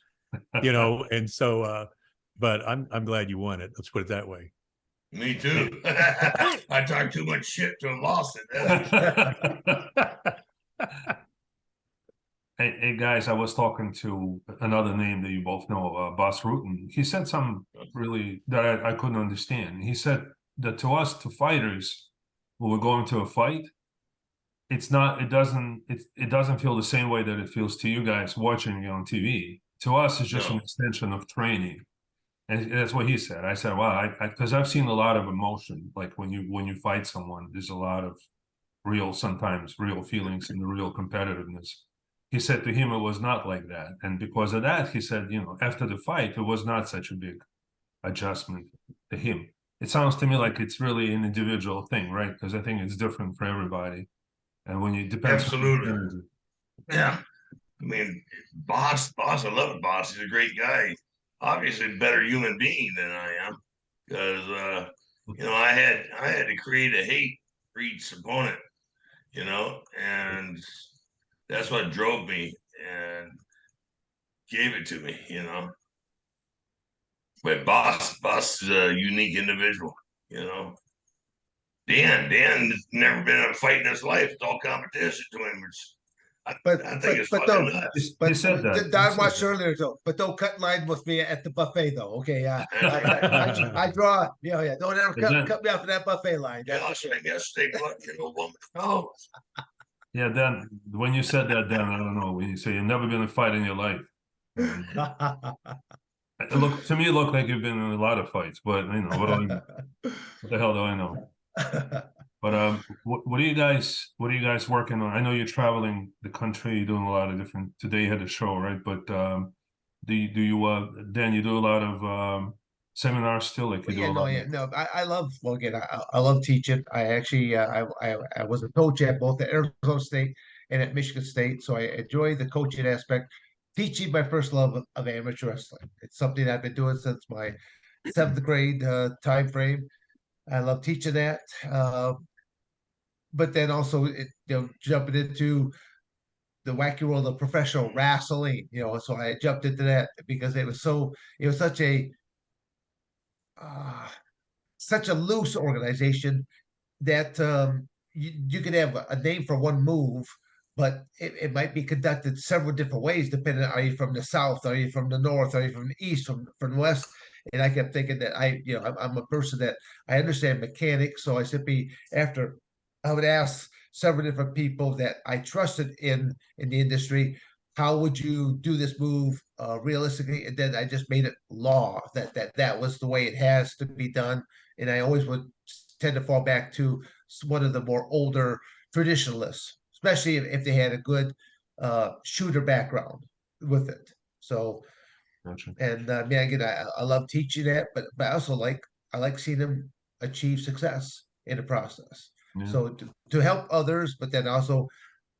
D: you know, and so. But I'm glad you won it. Let's put it that way.
C: Me too. I talked too much shit to have lost it.
E: Hey guys, I was talking to another name that you both know, Boss Rutan. He said something really that I couldn't understand. He said that to us, to fighters, when we're going to a fight, it doesn't feel the same way that it feels to you guys watching it on TV. To us, it's just
C: No.
E: an extension of training. And that's what he said. I said, wow, because I've seen a lot of emotion. Like when you fight someone, there's a lot of sometimes real feelings and the real competitiveness. He said to him it was not like that. And because of that, he said, after the fight, it was not such a big adjustment to him. It sounds to me like it's really an individual thing, right? Because I think it's different for everybody. And when you depends
C: Absolutely.
E: on
C: Yeah. I mean, I love Boss. He's a great guy. Obviously, a better human being than I am, because I had to create a hate for each opponent, and that's what drove me and gave it to me. But Boss is a unique individual. Dan's never been in a fight in his life. It's all competition to him. I think it's fucking nuts.
E: He said that.
B: Don watched earlier though. But don't cut line with me at the buffet though. Okay, I draw. Yeah. Don't ever cut me off in that buffet line. That's for sure.
C: I guess they put woman. Oh,
E: Yeah, Dan, when you said that, Dan, I don't know. When you say you've never been in a fight in your life. To me, it looked like you've been in a lot of fights, but what the hell do I know? But what are you guys working on? I know you're traveling the country, you're doing a lot of different. Today you had a show, right? But do you Dan? You do a lot of seminars still, like you do a lot.
B: No. I love. Well, again, I love teaching. I actually, I was a coach at both at Arizona State and at Michigan State, so I enjoy the coaching aspect. Teaching, my first love of amateur wrestling. It's something I've been doing since my seventh grade time frame. I love teaching that. But then also, jumping into the wacky world of professional wrestling. So I jumped into that because it was uh, such a loose organization that you could have a name for one move, but it might be conducted several different ways depending on, are you from the south, are you from the north, are you from the east, from the west. And I kept thinking that I'm a person that I understand mechanics, so I simply after I would ask several different people that I trusted in the industry, how would you do this move realistically? And then I just made it law that was the way it has to be done. And I always would tend to fall back to one of the more older traditionalists, especially if they had a good shooter background with it. So,
E: Gotcha.
B: and man, again, I love teaching that, but I also I like seeing them achieve success in the process.
E: Yeah.
B: So to help others, but then also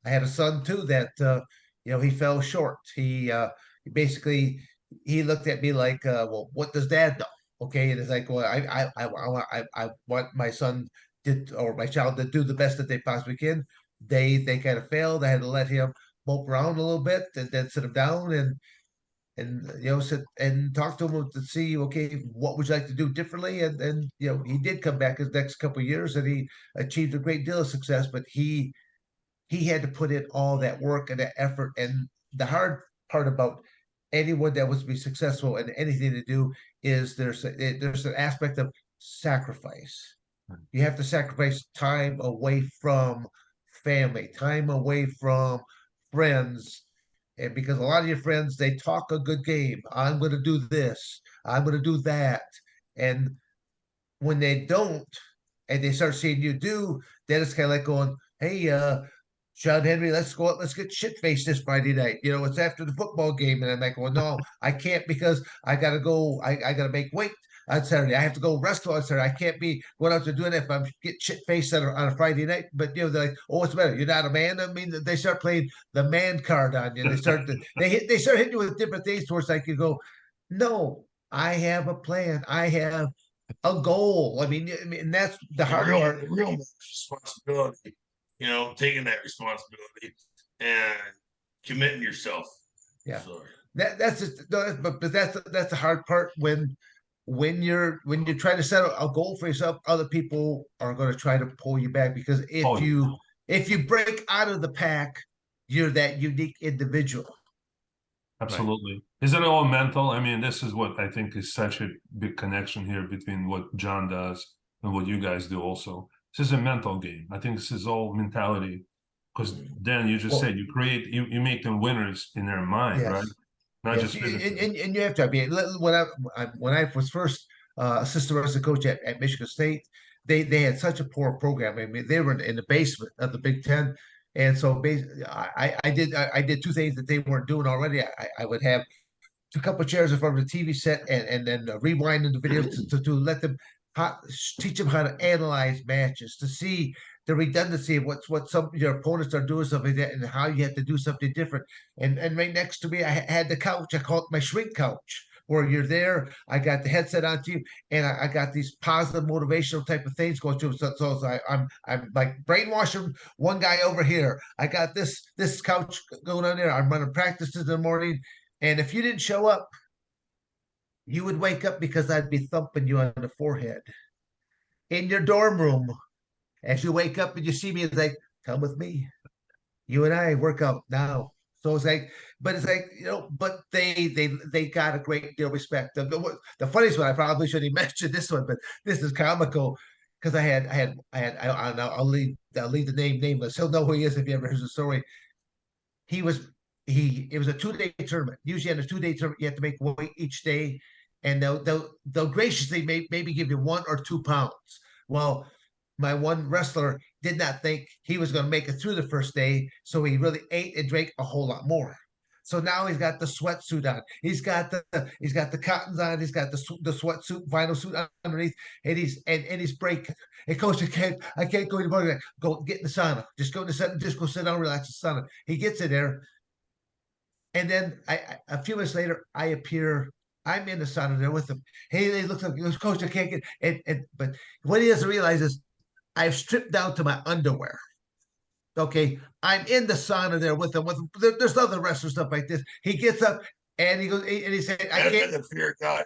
B: I had a son too that he fell short. He basically he looked at me like, well, what does dad know? Okay, and it's like, well, I want my son did or my child to do the best that they possibly can. They kind of failed. I had to let him mope around a little bit and then sit him down and sit and talk to him to see, okay, what would you like to do differently? And he did come back his next couple of years and he achieved a great deal of success, but he had to put in all that work and that effort. And the hard part about anyone that wants to be successful in anything to do is there's an aspect of sacrifice. You have to sacrifice time away from family, time away from friends. And because a lot of your friends, they talk a good game. I'm going to do this. I'm going to do that. And when they don't, and they start seeing you do, then it's kind of like going, hey, John Henry, let's go out, let's get shit faced this Friday night. It's after the football game. And I'm like, well, no, I can't because I gotta go, I gotta make weight on Saturday. I have to go wrestle on Saturday. I can't be going out there doing it if I'm get shit faced on a Friday night. But they're like, oh, what's the matter? You're not a man. I mean, they start playing the man card on you. They start hitting you with different things towards like you go, no, I have a plan. I have a goal. I mean, that's the hard part.
C: Real responsibility, taking that responsibility and committing yourself.
B: Yeah.
C: So,
B: That's just no, but that's the hard part when you're trying to set a goal for yourself, other people are going to try to pull you back because
E: Oh,
B: if you break out of the pack, you're that unique individual.
E: absolutely. Is it all mental? I mean, this is what I think is such a big connection here between what John does and what you guys do also. This is a mental game. I think this is all mentality. Because then you just
B: Well,
E: said you make them winners in their mind, right?
B: Yes.
E: Not
B: Yes,
E: just physically.
B: and you have to. I mean, when I was first assistant wrestling coach at Michigan State, they had such a poor program. I mean, they were in the basement of the Big Ten, and so I did two things that they weren't doing already. I would have a couple of chairs in front of the TV set and then rewinding the videos to let them teach them how to analyze matches, to see the redundancy of what some of your opponents are doing, something like that, and how you have to do something different. And right next to me, I had the couch. I call it my shrink couch, where you're there. I got the headset on to you, and I got these positive motivational type of things going through. So I'm like brainwashing one guy over here. I got this couch going on there. I'm running practices in the morning. And if you didn't show up, you would wake up because I'd be thumping you on the forehead. In your dorm room, as you wake up and you see me, it's like, come with me. You and I work out now. So it's like, but it's like, but they got a great deal of respect. The funniest one, I probably shouldn't even mention this one, but this is comical because I'll leave the name nameless. He'll know who he is if he ever hears the story. He was it was a 2-day tournament. Usually on a 2-day tournament, you have to make weight each day, and they'll graciously maybe give you 1 or 2 pounds. Well, my one wrestler did not think he was going to make it through the first day, so he really ate and drank a whole lot more. So now he's got the sweatsuit on. He's got the cottons on. He's got the sweatsuit, vinyl suit underneath, and he's breaking. Hey, coach, I can't go anymore. Go get in the sauna. Just go in the sauna. Just go sit down, relax in the sauna. He gets in there, and then a few minutes later, I appear. I'm in the sauna there with him. Hey, he looks up. He goes, Coach, I can't get. But what he doesn't realize is I've stripped down to my underwear. Okay, I'm in the sauna there with him. There's other wrestlers stuff like this. He gets up and he goes and he said, "I can't."
C: the fear God.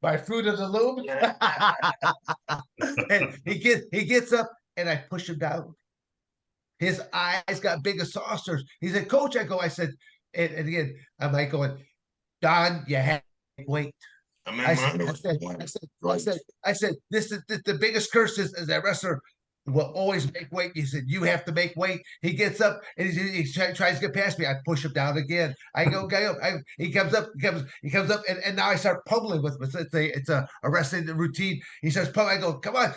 B: by fruit of the loom. And he gets up and I push him down. His eyes got big as saucers. He said, Coach, I said, and again, I'm like going, Don, you have to wait. I said, this is the biggest curse is that wrestler will always make weight. He said, you have to make weight. He gets up and he tries to get past me. I push him down again. I go, he comes up, and now I start pummeling with him. It's a wrestling routine. He starts pummeling. I go, come on,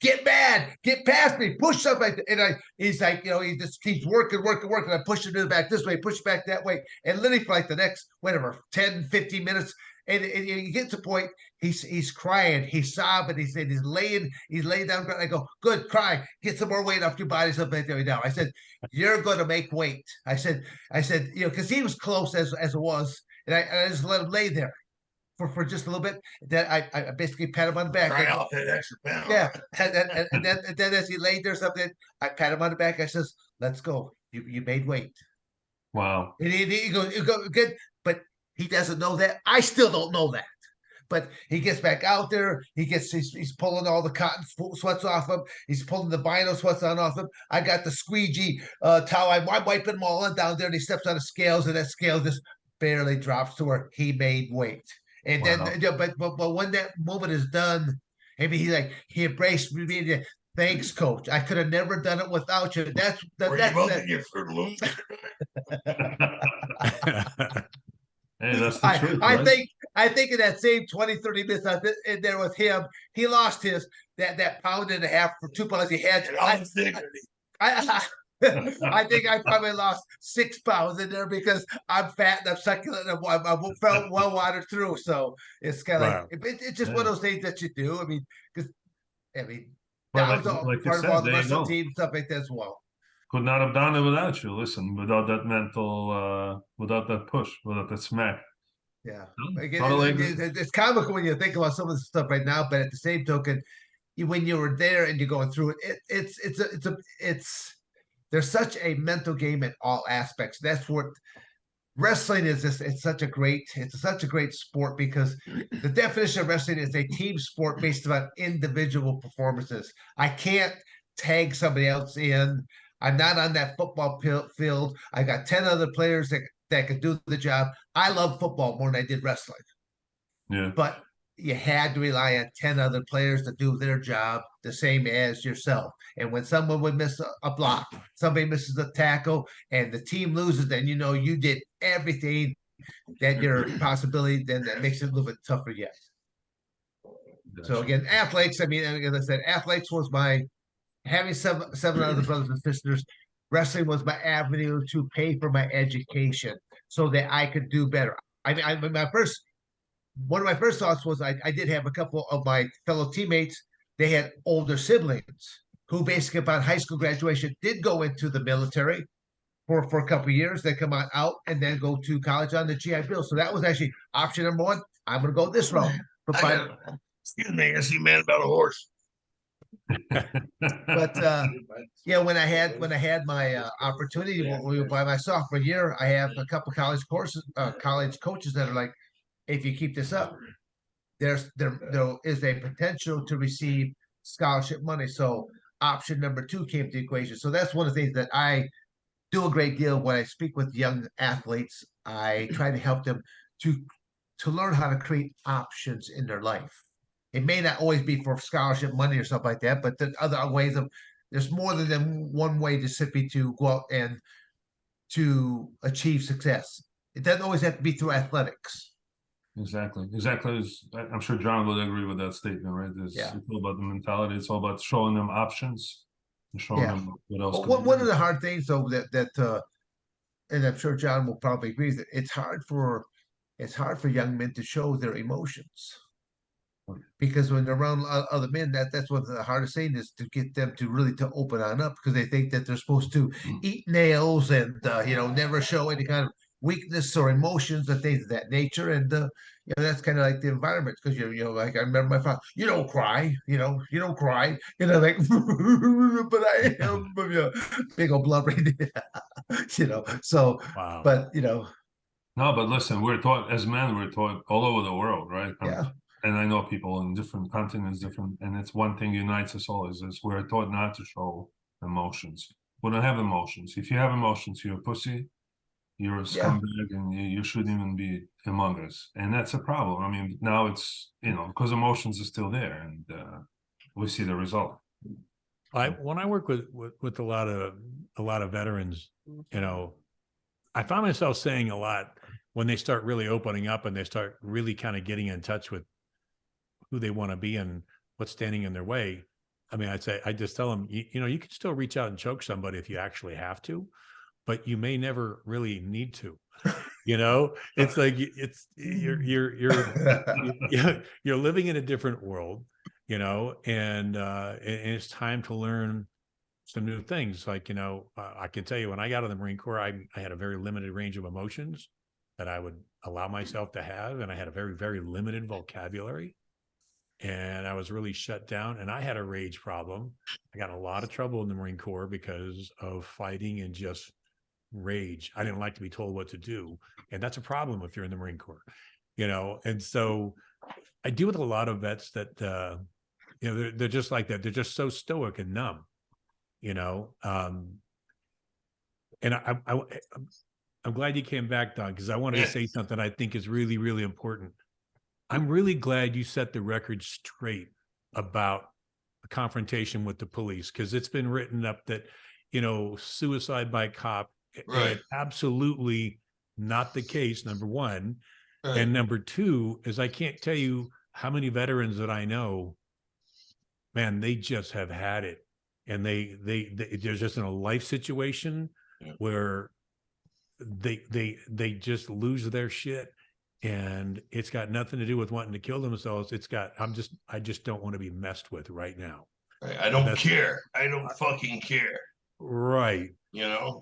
B: get mad, get past me, push something. And he's like, he just keeps working. I push him to the back this way, push back that way. And literally for like the next, 10, 15 minutes, and he gets to a point, he's crying, he's sobbing, he's laying down. I go, good, cry, get some more weight off your body, something like that now. I said, you're going to make weight. I said, because he was close as it was, and I just let him lay there for just a little bit. Then I basically pat him on the back.
C: Try out that extra pound.
B: Yeah, and then as he laid there something, I pat him on the back. I says, let's go. You made weight.
E: Wow.
B: And he goes, good, but he doesn't know that. I still don't know that. But he gets back out there. He's pulling all the cotton sweats off him. He's pulling the vinyl sweats on off him. I got the squeegee towel. I'm wiping them all on down there. And he steps on the scales, and that scale just barely drops to where he made weight. And then, but when that moment is done, I mean, he embraced me. Thanks, Coach. I could have never done it without you. That's
C: your Fruit Looms.
E: Hey, that's the truth, right?
B: I think in that same 20, 30 minutes in there with him, he lost that pound and a half for 2 pounds he had. I think I probably lost 6 pounds in there because I'm fat and I'm succulent and I felt well watered through. So it's kind of it's just one of those things that you do. I mean, that was all part of all the wrestling team stuff like that as well.
E: Could not have done it without you. Listen, without that mental, without that push, without that smack.
B: Yeah.
E: No,
B: Again,
E: totally agree.
B: it's comical when you think about some of the stuff right now, but at the same token, when you were there and you're going through it, it's there's such a mental game in all aspects. That's what wrestling is. It's such a great sport because the definition of wrestling is a team sport based on individual performances. I can't tag somebody else in. I'm not on that football field. I got 10 other players that could do the job. I love football more than I did wrestling,
E: Yeah.
B: but you had to rely on 10 other players to do their job the same as yourself. And when someone would miss a block, somebody misses a tackle, and the team loses, then you know you did everything that your possibility, then that makes it a little bit tougher yet. So
E: Gotcha.
B: again, athletics, I mean, as I said, athletics was my having seven other brothers and sisters. Wrestling was my avenue to pay for my education so that I could do better. I mean, one of my first thoughts was I did have a couple of my fellow teammates. They had older siblings who basically upon high school graduation did go into the military for a couple of years. They come on out and then go to college on the GI Bill. So that was actually option number one. I'm going to go this route. But
C: Excuse me, I see a man about a horse.
B: yeah, when I had my opportunity by my sophomore year, I have a couple college coaches that are like, if you keep this up, there is a potential to receive scholarship money. So option number two came to the equation. So that's one of the things that I do a great deal when I speak with young athletes. I try to help them to learn how to create options in their life. It may not always be for scholarship money or stuff like that, but the other ways of there's more than one way to simply to go out and to achieve success. It doesn't always have to be through athletics.
E: Exactly. I'm sure John would agree with that statement, right?
B: Yeah.
E: It's all about the mentality. It's all about showing them options and showing them what else.
B: Well, one of the hard things, though, and I'm sure John will probably agree that it's hard for young men to show their emotions because when they're around other men, that's one of the hardest thing is to get them to really to open on up because they think that they're supposed to eat nails and never show any kind of weakness or emotions and things of that nature. And that's kind of like the environment because like I remember my father, you don't cry, you don't cry, like but I am big old blubbering, so
D: Wow.
B: but
E: No, but listen, we're taught as men, we're taught all over the world, right?
B: Yeah.
E: And I know people in different continents, and it's one thing unites us all is we're taught not to show emotions. We don't have emotions. If you have emotions, you're a pussy, you're a scumbag, and you shouldn't even be among us. And that's a problem. I mean, now it's, because emotions are still there, and we see the result.
D: When I work with a lot of veterans, I find myself saying a lot when they start really opening up and they start really kind of getting in touch with who they want to be and what's standing in their way. I mean, I just tell them, you can still reach out and choke somebody if you actually have to, but you may never really need to. It's like you're living in a different world, and it's time to learn some new things. Like, I can tell you when I got in the Marine Corps, I had a very limited range of emotions that I would allow myself to have. And I had a very, very limited vocabulary. And I was really shut down. And I had a rage problem. I got in a lot of trouble in the Marine Corps because of fighting and just rage. I didn't like to be told what to do. And that's a problem if you're in the Marine Corps, And so I deal with a lot of vets that, they're just like that. They're just so stoic and numb. And I'm glad you came back, Don, because I wanted to say something I think is really, really important. I'm really glad you set the record straight about a confrontation with the police, because it's been written up that, suicide by cop,
C: Right.
D: Absolutely not the case, number one.
C: Right.
D: And number two is I can't tell you how many veterans that I know, man, they just have had it. And they're just in a life situation where they just lose their shit, and it's got nothing to do with wanting to kill themselves. I just don't want to be messed with right now.
C: Right. I don't care. I don't fucking care.
D: Right.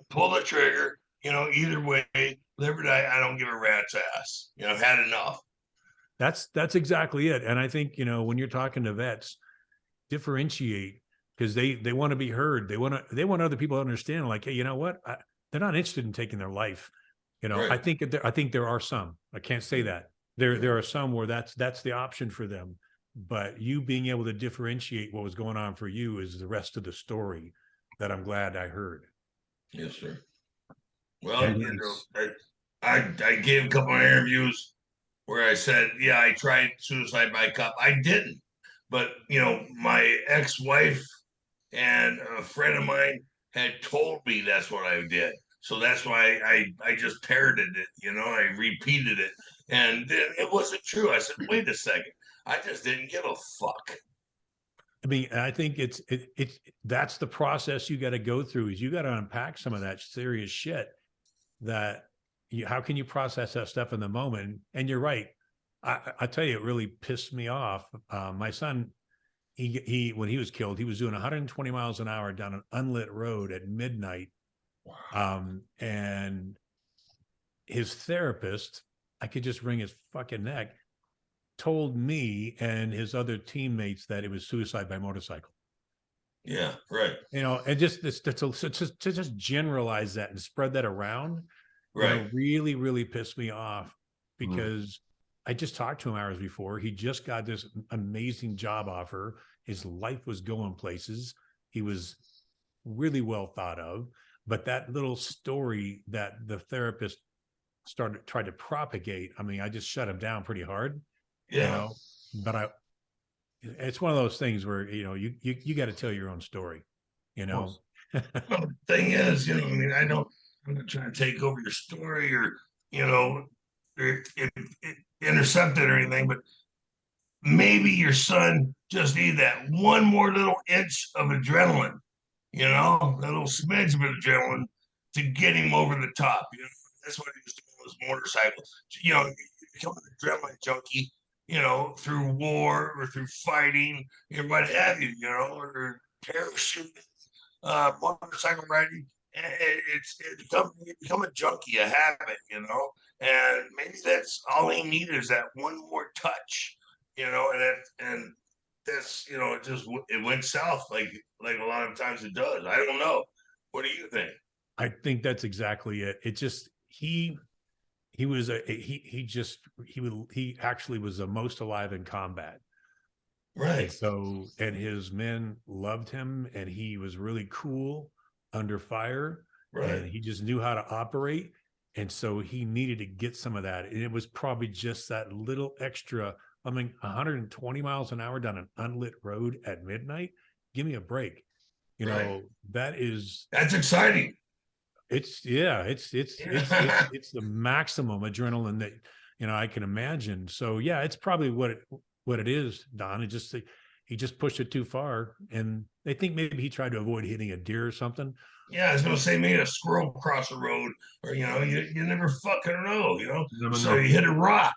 C: Pull the trigger. Either way, live or die. I don't give a rat's ass. You know, I've had enough.
D: That's exactly it. And I think, you know, when you're talking to vets, differentiate, because they want to be heard. They want other people to understand, like, hey, you know what? They're not interested in taking their life. You know,
C: Right.
D: I think there are some. I can't say that. There are some where that's the option for them. But you being able to differentiate what was going on for you is the rest of the story that I'm glad I heard.
C: Yes, sir. Well,
D: And
C: you know, I gave a couple of interviews where I said, yeah, I tried suicide by cop. I didn't. But, you know, my ex-wife and a friend of mine had told me that's what I did. So that's why I just parroted it, you know, I repeated it. And then it wasn't true. I said, wait a second. I just didn't give a fuck.
D: I mean, I think it's that's the process you got to go through, is you got to unpack some of that serious shit that how can you process that stuff in the moment? And you're right. I tell you, it really pissed me off. My son, he when he was killed, he was doing 120 miles an hour down an unlit road at midnight. And his therapist, I could just wring his fucking neck, told me and his other teammates that it was suicide by motorcycle.
C: Yeah, right.
D: You know, and just this to just generalize that and spread that around, you know,
C: Right.
D: really pissed me off, because I just talked to him hours before. He just got this amazing job offer. His life was going places. He was really well thought of. But that little story that the therapist tried to propagate, I mean, I just shut him down pretty hard,
C: Yeah.
D: you know. But it's one of those things where, you know, you got to tell your own story, you know.
C: Well, the thing is, you know, I mean, I'm not trying to take over your story or, you know, intercept it or anything, but maybe your son just needed that one more little inch of adrenaline, you know, a little smidge of adrenaline to get him over the top. You know, that's what he was doing with his motorcycle. You know, you become an adrenaline junkie, you know, through war or through fighting or what have you know, or parachuting, motorcycle riding. You become a junkie, a habit, you know, and maybe that's all he needed is that one more touch, you know, and that's, you know, it went south like a lot of times it does. I don't know. What do you think?
D: I think that's exactly it. It just he was he actually was the most alive in combat. And
C: Right.
D: so, and his men loved him, and he was really cool under fire, and
C: Right.
D: he just knew how to operate. And so he needed to get some of that. And it was probably just that little extra. I mean, 120 miles an hour down an unlit road at midnight. Give me a break. You
C: Right.
D: know, that is,
C: That's exciting.
D: it's yeah, it's the maximum adrenaline that, you know, I can imagine. So yeah, it's probably what it is, Don. It just he just pushed it too far, and they think maybe he tried to avoid hitting a deer or something.
C: Yeah, I was gonna say maybe a squirrel cross the road, or you know, you never fucking know, you know.
E: You never
C: So
E: know.
C: you hit a rock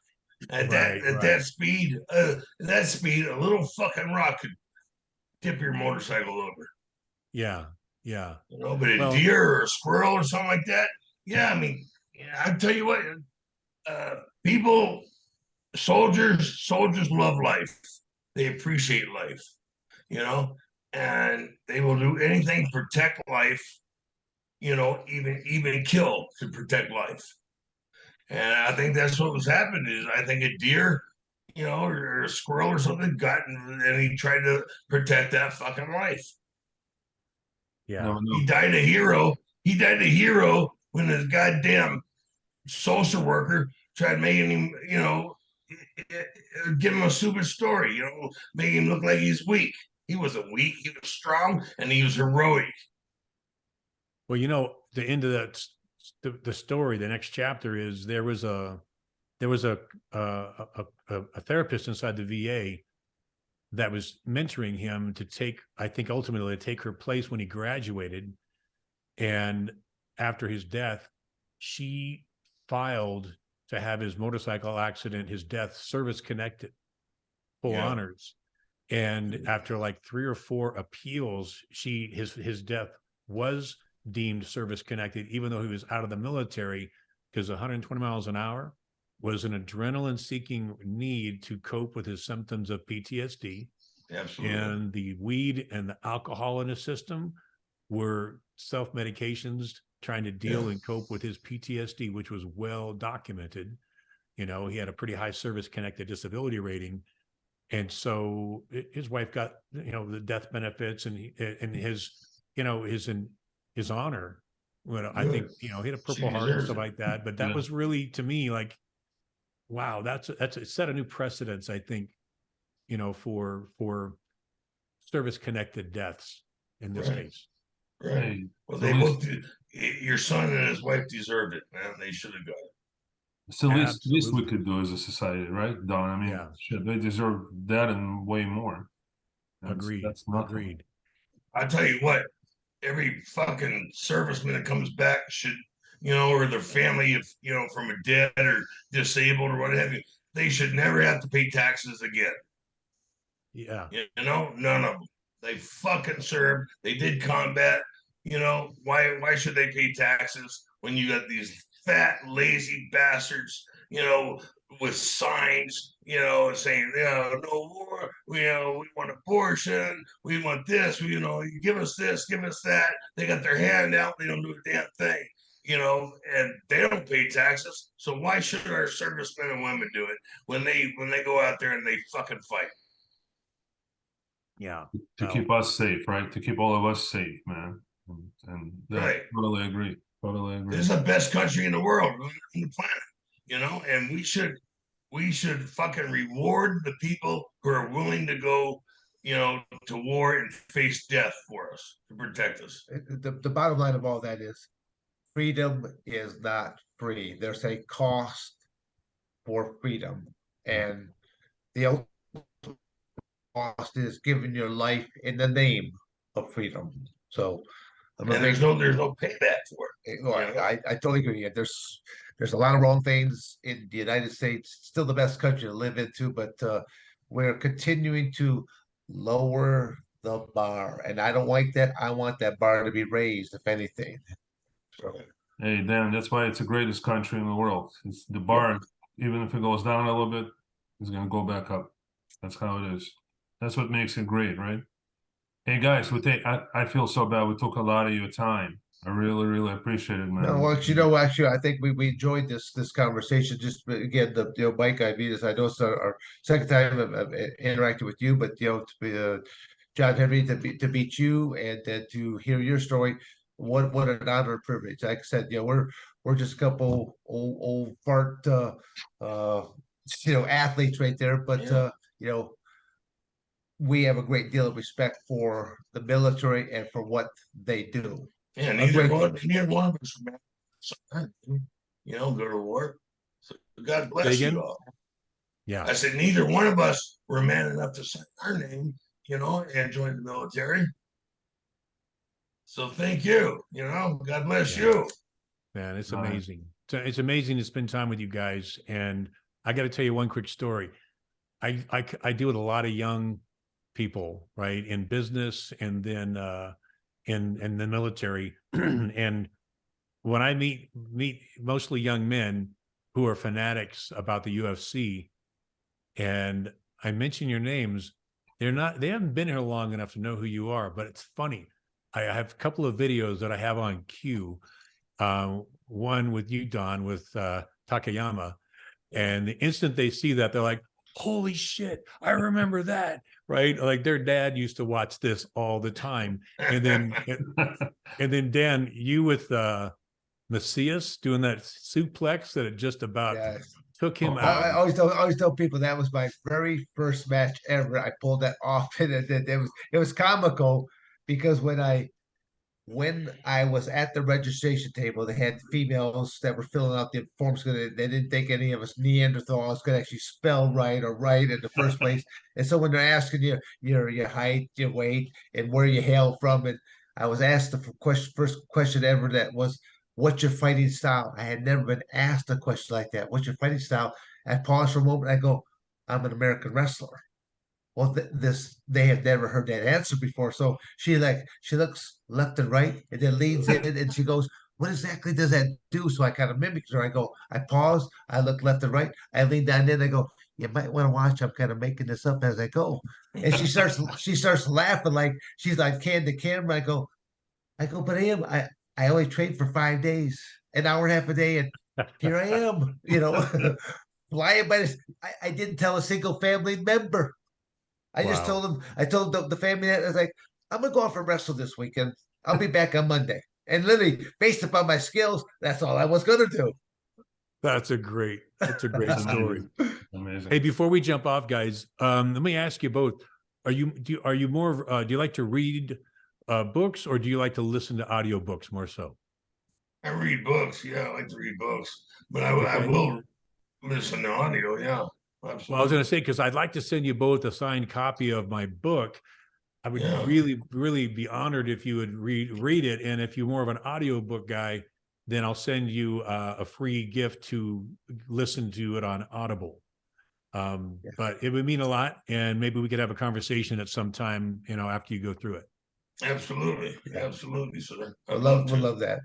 C: at
D: Right,
C: that speed. That speed, a little fucking rock could tip your motorcycle over.
D: Yeah, yeah.
C: You know, but a
D: Well,
C: deer or a squirrel or something like that. Yeah, I mean, yeah, I tell you what, people, soldiers love life. They appreciate life, you know, and they will do anything to protect life. You know, even kill to protect life. And I think that's what was happening. Is I think a deer, you know, or a squirrel or something got and he tried to protect that fucking life.
D: yeah.
E: Never know.
C: He died a hero. He died a hero when his goddamn social worker tried making him, you know, give him a stupid story, you know, make him look like he's weak. He wasn't weak. He was strong and he was heroic.
D: Well, you know, the end of the story, the next chapter is there was a a therapist inside the VA that was mentoring him to take, I think ultimately to take her place when he graduated. And after his death, she filed to have his motorcycle accident, his death, service connected, full
C: Yeah.
D: honors. And after like 3 or 4 appeals, his death was deemed service connected, even though he was out of the military. because 120 miles an hour was an adrenaline-seeking need to cope with his symptoms of PTSD.
C: Absolutely.
D: And the weed and the alcohol in his system were self-medications trying to deal and cope with his PTSD, which was well documented. You know, he had a pretty high service-connected disability rating. And so his wife got, you know, the death benefits, and his, you know, his honor. Well, I think, you know, he had a Purple Heart and stuff like that. But that was really, to me, like, wow, that's it set a new precedence, I think, you know, for service-connected deaths in this case.
C: Right.
E: Hey,
C: Well,
E: so
C: they
E: at
C: both
E: least-
C: did. Your son and his wife deserved it, man. They should have got it.
E: It's the least we
D: Absolutely.
E: could do as a society, right, Don? I mean,
D: Yeah.
E: shit, they deserve that and way more.
D: Agreed.
E: That's nothing.
D: Agreed.
C: I tell you what, every fucking serviceman that comes back should, you know, or their family, if you know, from a dead or disabled or what have you, they should never have to pay taxes again.
D: Yeah.
C: You know, none of them. They fucking served. They did combat. You know, why should they pay taxes when you got these fat, lazy bastards, you know, with signs, you know, saying, you know, no war, you know, we want abortion, we want this, you know, you give us this, give us that. They got their hand out, they don't do a damn thing, you know, and they don't pay taxes. So why should our servicemen and women do it when they go out there and they fucking fight?
D: Yeah.
E: To keep us safe, right? To keep all of us safe, man. And that,
C: Right.
E: totally agree. Totally agree.
C: This is the best country in the world, on the planet, you know, and we should fucking reward the people who are willing to go, you know, to war and face death for us to protect us.
B: The bottom line of all that is freedom is not free. There's a cost for freedom, and the ultimate cost is giving your life in the name of freedom. So I'm a
C: And
B: big,
C: there's no payback for it.
B: well,
C: you know?
B: I totally agree. There's a lot of wrong things in the United States. Still the best country to live into, but we're continuing to lower the bar, and I don't like that. I want that bar to be raised, if anything. So,
E: Hey, Dan, that's why it's the greatest country in the world. It's the bar, even if it goes down a little bit, it's gonna go back up. That's how it is. That's what makes it great, right? Hey guys, I feel so bad. We took a lot of your time. I really, really appreciate it, man.
B: no, well, you know, actually, I think we enjoyed this conversation. Just again, the Mike Ivitas. I know it's our second time of interacting with you, but you know, to be John Henry, to meet you and to hear your story, what an honor and privilege. Like I said, you know, we're just a couple old fart you know, athletes right there, but you know, we have a great deal of respect for the military and for what they do.
C: Yeah,
B: A
C: neither
B: great-
C: one of us, man. You know, go to war. So God bless
D: Say again?
C: you all.
D: Yeah.
C: I said neither one of us were man enough to sign our name, you know, and join the military. So thank you. You know, God bless
D: Yeah.
C: you.
D: Man, it's
E: All right.
D: amazing. So it's amazing to spend time with you guys. And I got to tell you one quick story. I deal with a lot of young people, right, in business and then in the military. And when I meet mostly young men who are fanatics about the UFC, and I mention your names, they haven't been here long enough to know who you are. But it's funny. I have a couple of videos that I have on cue. One with you, Don, with Takayama, and the instant they see that, they're like, "Holy shit, I remember that!" Right? Like their dad used to watch this all the time. And then and then Dan, you with Macias doing that suplex that it just about
B: Yeah.
D: took him
E: Oh,
B: I
D: out.
B: always tell people that was my very first match ever. I pulled that off, and it was comical because when I was at the registration table, they had females that were filling out the forms. They didn't think any of us Neanderthals could actually spell right or write in the first place. And so when they're asking you your height, your weight, and where you hail from, and I was asked the first question ever that was, "What's your fighting style?" I had never been asked a question like that. "What's your fighting style?" I pause for a moment. I go, "I'm an American wrestler." Well, they have never heard that answer before. So she looks left and right and then leans in and she goes, what exactly does that do? So I kind of mimic her. I go, I pause, I look left and right, I lean down in, I go, you might want to watch. I'm kind of making this up as I go. And she starts laughing like she's like can the camera. I go, but I only trained for 5 days, an hour and a half a day, and here I am, flying by this. I didn't tell a single family member. I just
D: Wow.
B: told them, I told the family that I was like, I'm gonna go off and wrestle this weekend. I'll be back on Monday. And literally, based upon my skills, that's all I was gonna do.
D: That's a great story.
E: Amazing.
D: Hey, before we jump off, guys, let me ask you both: Are you more? Do you like to read books, or do you like to listen to audiobooks more so?
C: I read books. Yeah, I like to read books, but I
D: Okay.
C: will listen to audio. Yeah, absolutely.
D: Well, I was going to say because I'd like to send you both a signed copy of my book. I would
C: Yeah.
D: really be honored if you would read it, and if you're more of an audiobook guy, then I'll send you a free gift to listen to it on Audible. But it would mean a lot, and maybe we could have a conversation at some time, after you go through it.
C: Absolutely, absolutely, sir. I'd
B: We'll love that.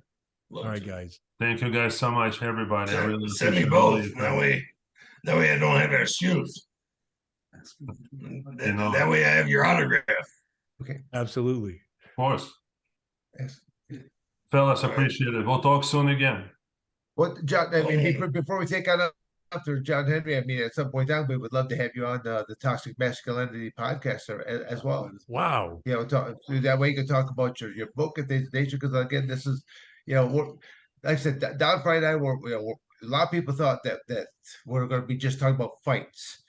C: Love
D: All right,
C: to.
D: guys.
E: Thank you guys so much, everybody. I really
C: Send me
E: appreciate
C: both.
E: it.
C: That way I don't have an excuse. That way I have your autograph.
B: Okay.
D: Absolutely.
E: Of course.
B: Yes.
E: Fellas,
C: All right.
E: appreciate it. We'll talk soon again.
B: What John? I mean,
C: Okay.
B: before we take on after John Henry, I mean, at some point down, we would love to have you on the Toxic Masculinity podcast as well.
D: Wow.
B: Talk that way you can talk about your book and things of nature. Because again, this is, like I said, Don Frye and I were, a lot of people thought that we're going to be just talking about fights,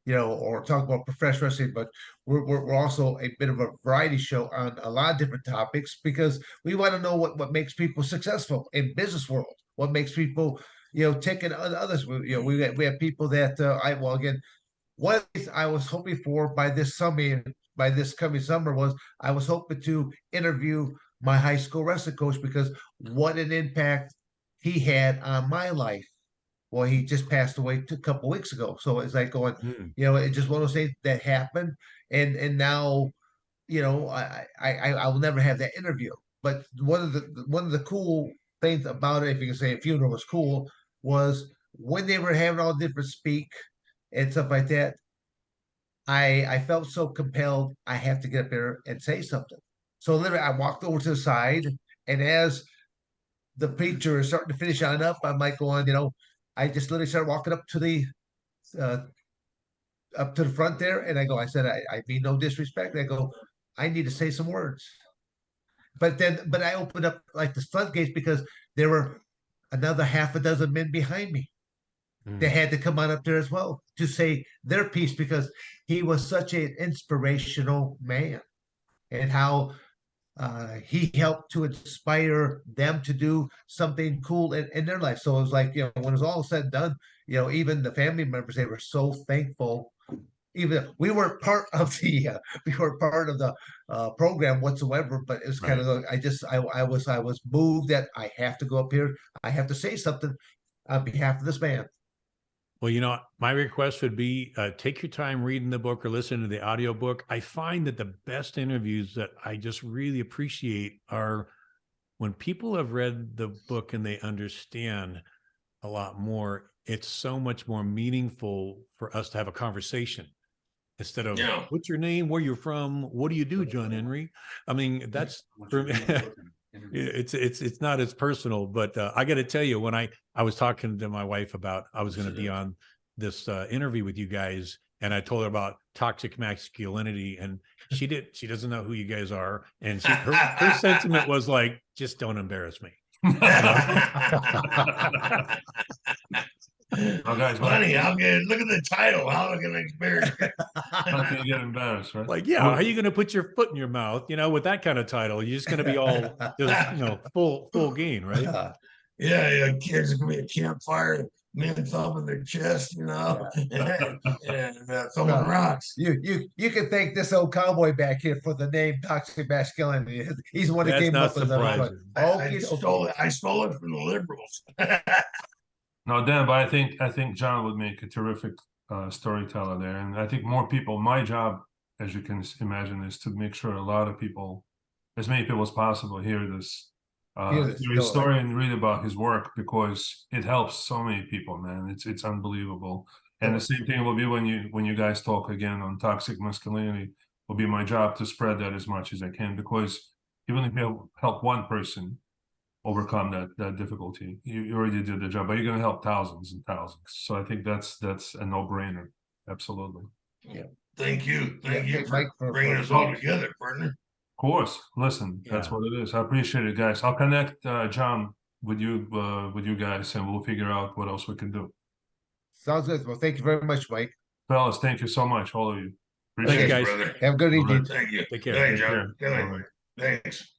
B: or talk about professional wrestling, but we're also a bit of a variety show on a lot of different topics because we want to know what makes people successful in business world, what makes people, taking others. We have people that again, one of the things I was hoping for by this coming summer was I was hoping to interview my high school wrestling coach because what an impact he had on my life. Well, he just passed away a couple weeks ago, so it's like going,
D: Mm.
B: it's just one of those things that happened, and now, I will never have that interview. But one of the cool things about it, if you can say a funeral was cool, was when they were having all different speak and stuff like that. I felt so compelled. I have to get up there and say something. So literally, I walked over to the side, and as the preacher is starting to finish on up, I'm like going, I just literally started walking uh, up to the front there, and I said, I mean no disrespect. I go, I need to say some words. But I opened up like the floodgates because there were another half a dozen men behind me. They had to come on up there as well to say their piece because he was such an inspirational man and how he helped to inspire them to do something cool in their life. So it was like, when it was all said and done, even the family members, they were so thankful. Even we weren't part of the program whatsoever, but it was kind of like I was moved that I have to go up here. I have to say something on behalf of this man.
D: Well, my request would be take your time reading the book or listening to the audiobook. I find that the best interviews that I just really appreciate are when people have read the book and they understand a lot more. It's so much more meaningful for us to have a conversation instead of what's your name, where you're from, what do you do, John Henry? I mean, that's for me. It's not as personal, but I got to tell you, when I was talking to my wife about I was going to be on this interview with you guys, and I told her about toxic masculinity, and she doesn't know who you guys are, and her sentiment was like, just don't embarrass me.
E: Oh, guys,
C: Funny, look at the title. How am I gonna embarrass you?
E: how can you get embarrassed, right?
D: Like, how are you going to put your foot in your mouth? With that kind of title, you're just going to be all just, full gain, right?
C: Yeah, kids are gonna be a campfire, men thumping their chest, and throwing rocks.
B: You can thank this old cowboy back here for the name toxic masculinity. He's the one that
D: That's
B: came
D: not
B: up with
D: surprising.
C: I stole it from the liberals.
E: No, Dan, but I think John would make a terrific storyteller there, and I think more people. My job, as you can imagine, is to make sure a lot of people, as many people as possible, hear this
B: He is
E: hear his
B: still
E: story and read about his work, because it helps so many people, man. It's unbelievable. And the same thing will be when you guys talk again on toxic masculinity. Will be my job to spread that as much as I can, because even if you help one person overcome that difficulty, you already did the job. But you're going to help thousands and thousands. So I think that's a no-brainer. Absolutely.
C: Thank you. Thank you
B: thank
C: for
B: Mike
C: bringing us all together, partner.
E: Of course. Listen, that's
D: Yeah.
E: what it is. I appreciate it, guys. I'll connect John with you guys, and we'll figure out what else we can do.
B: Sounds good. Well, thank you very much, Mike.
E: Fellas, thank you so much, all of you.
D: Thanks,
E: Appreciate it.
D: guys.
C: Brother.
B: Have a good
E: All right.
B: evening.
C: Thank you.
D: Take care.
C: Good night,
E: Take
C: John.
E: care.
C: Good night.
E: All right.
C: Thanks.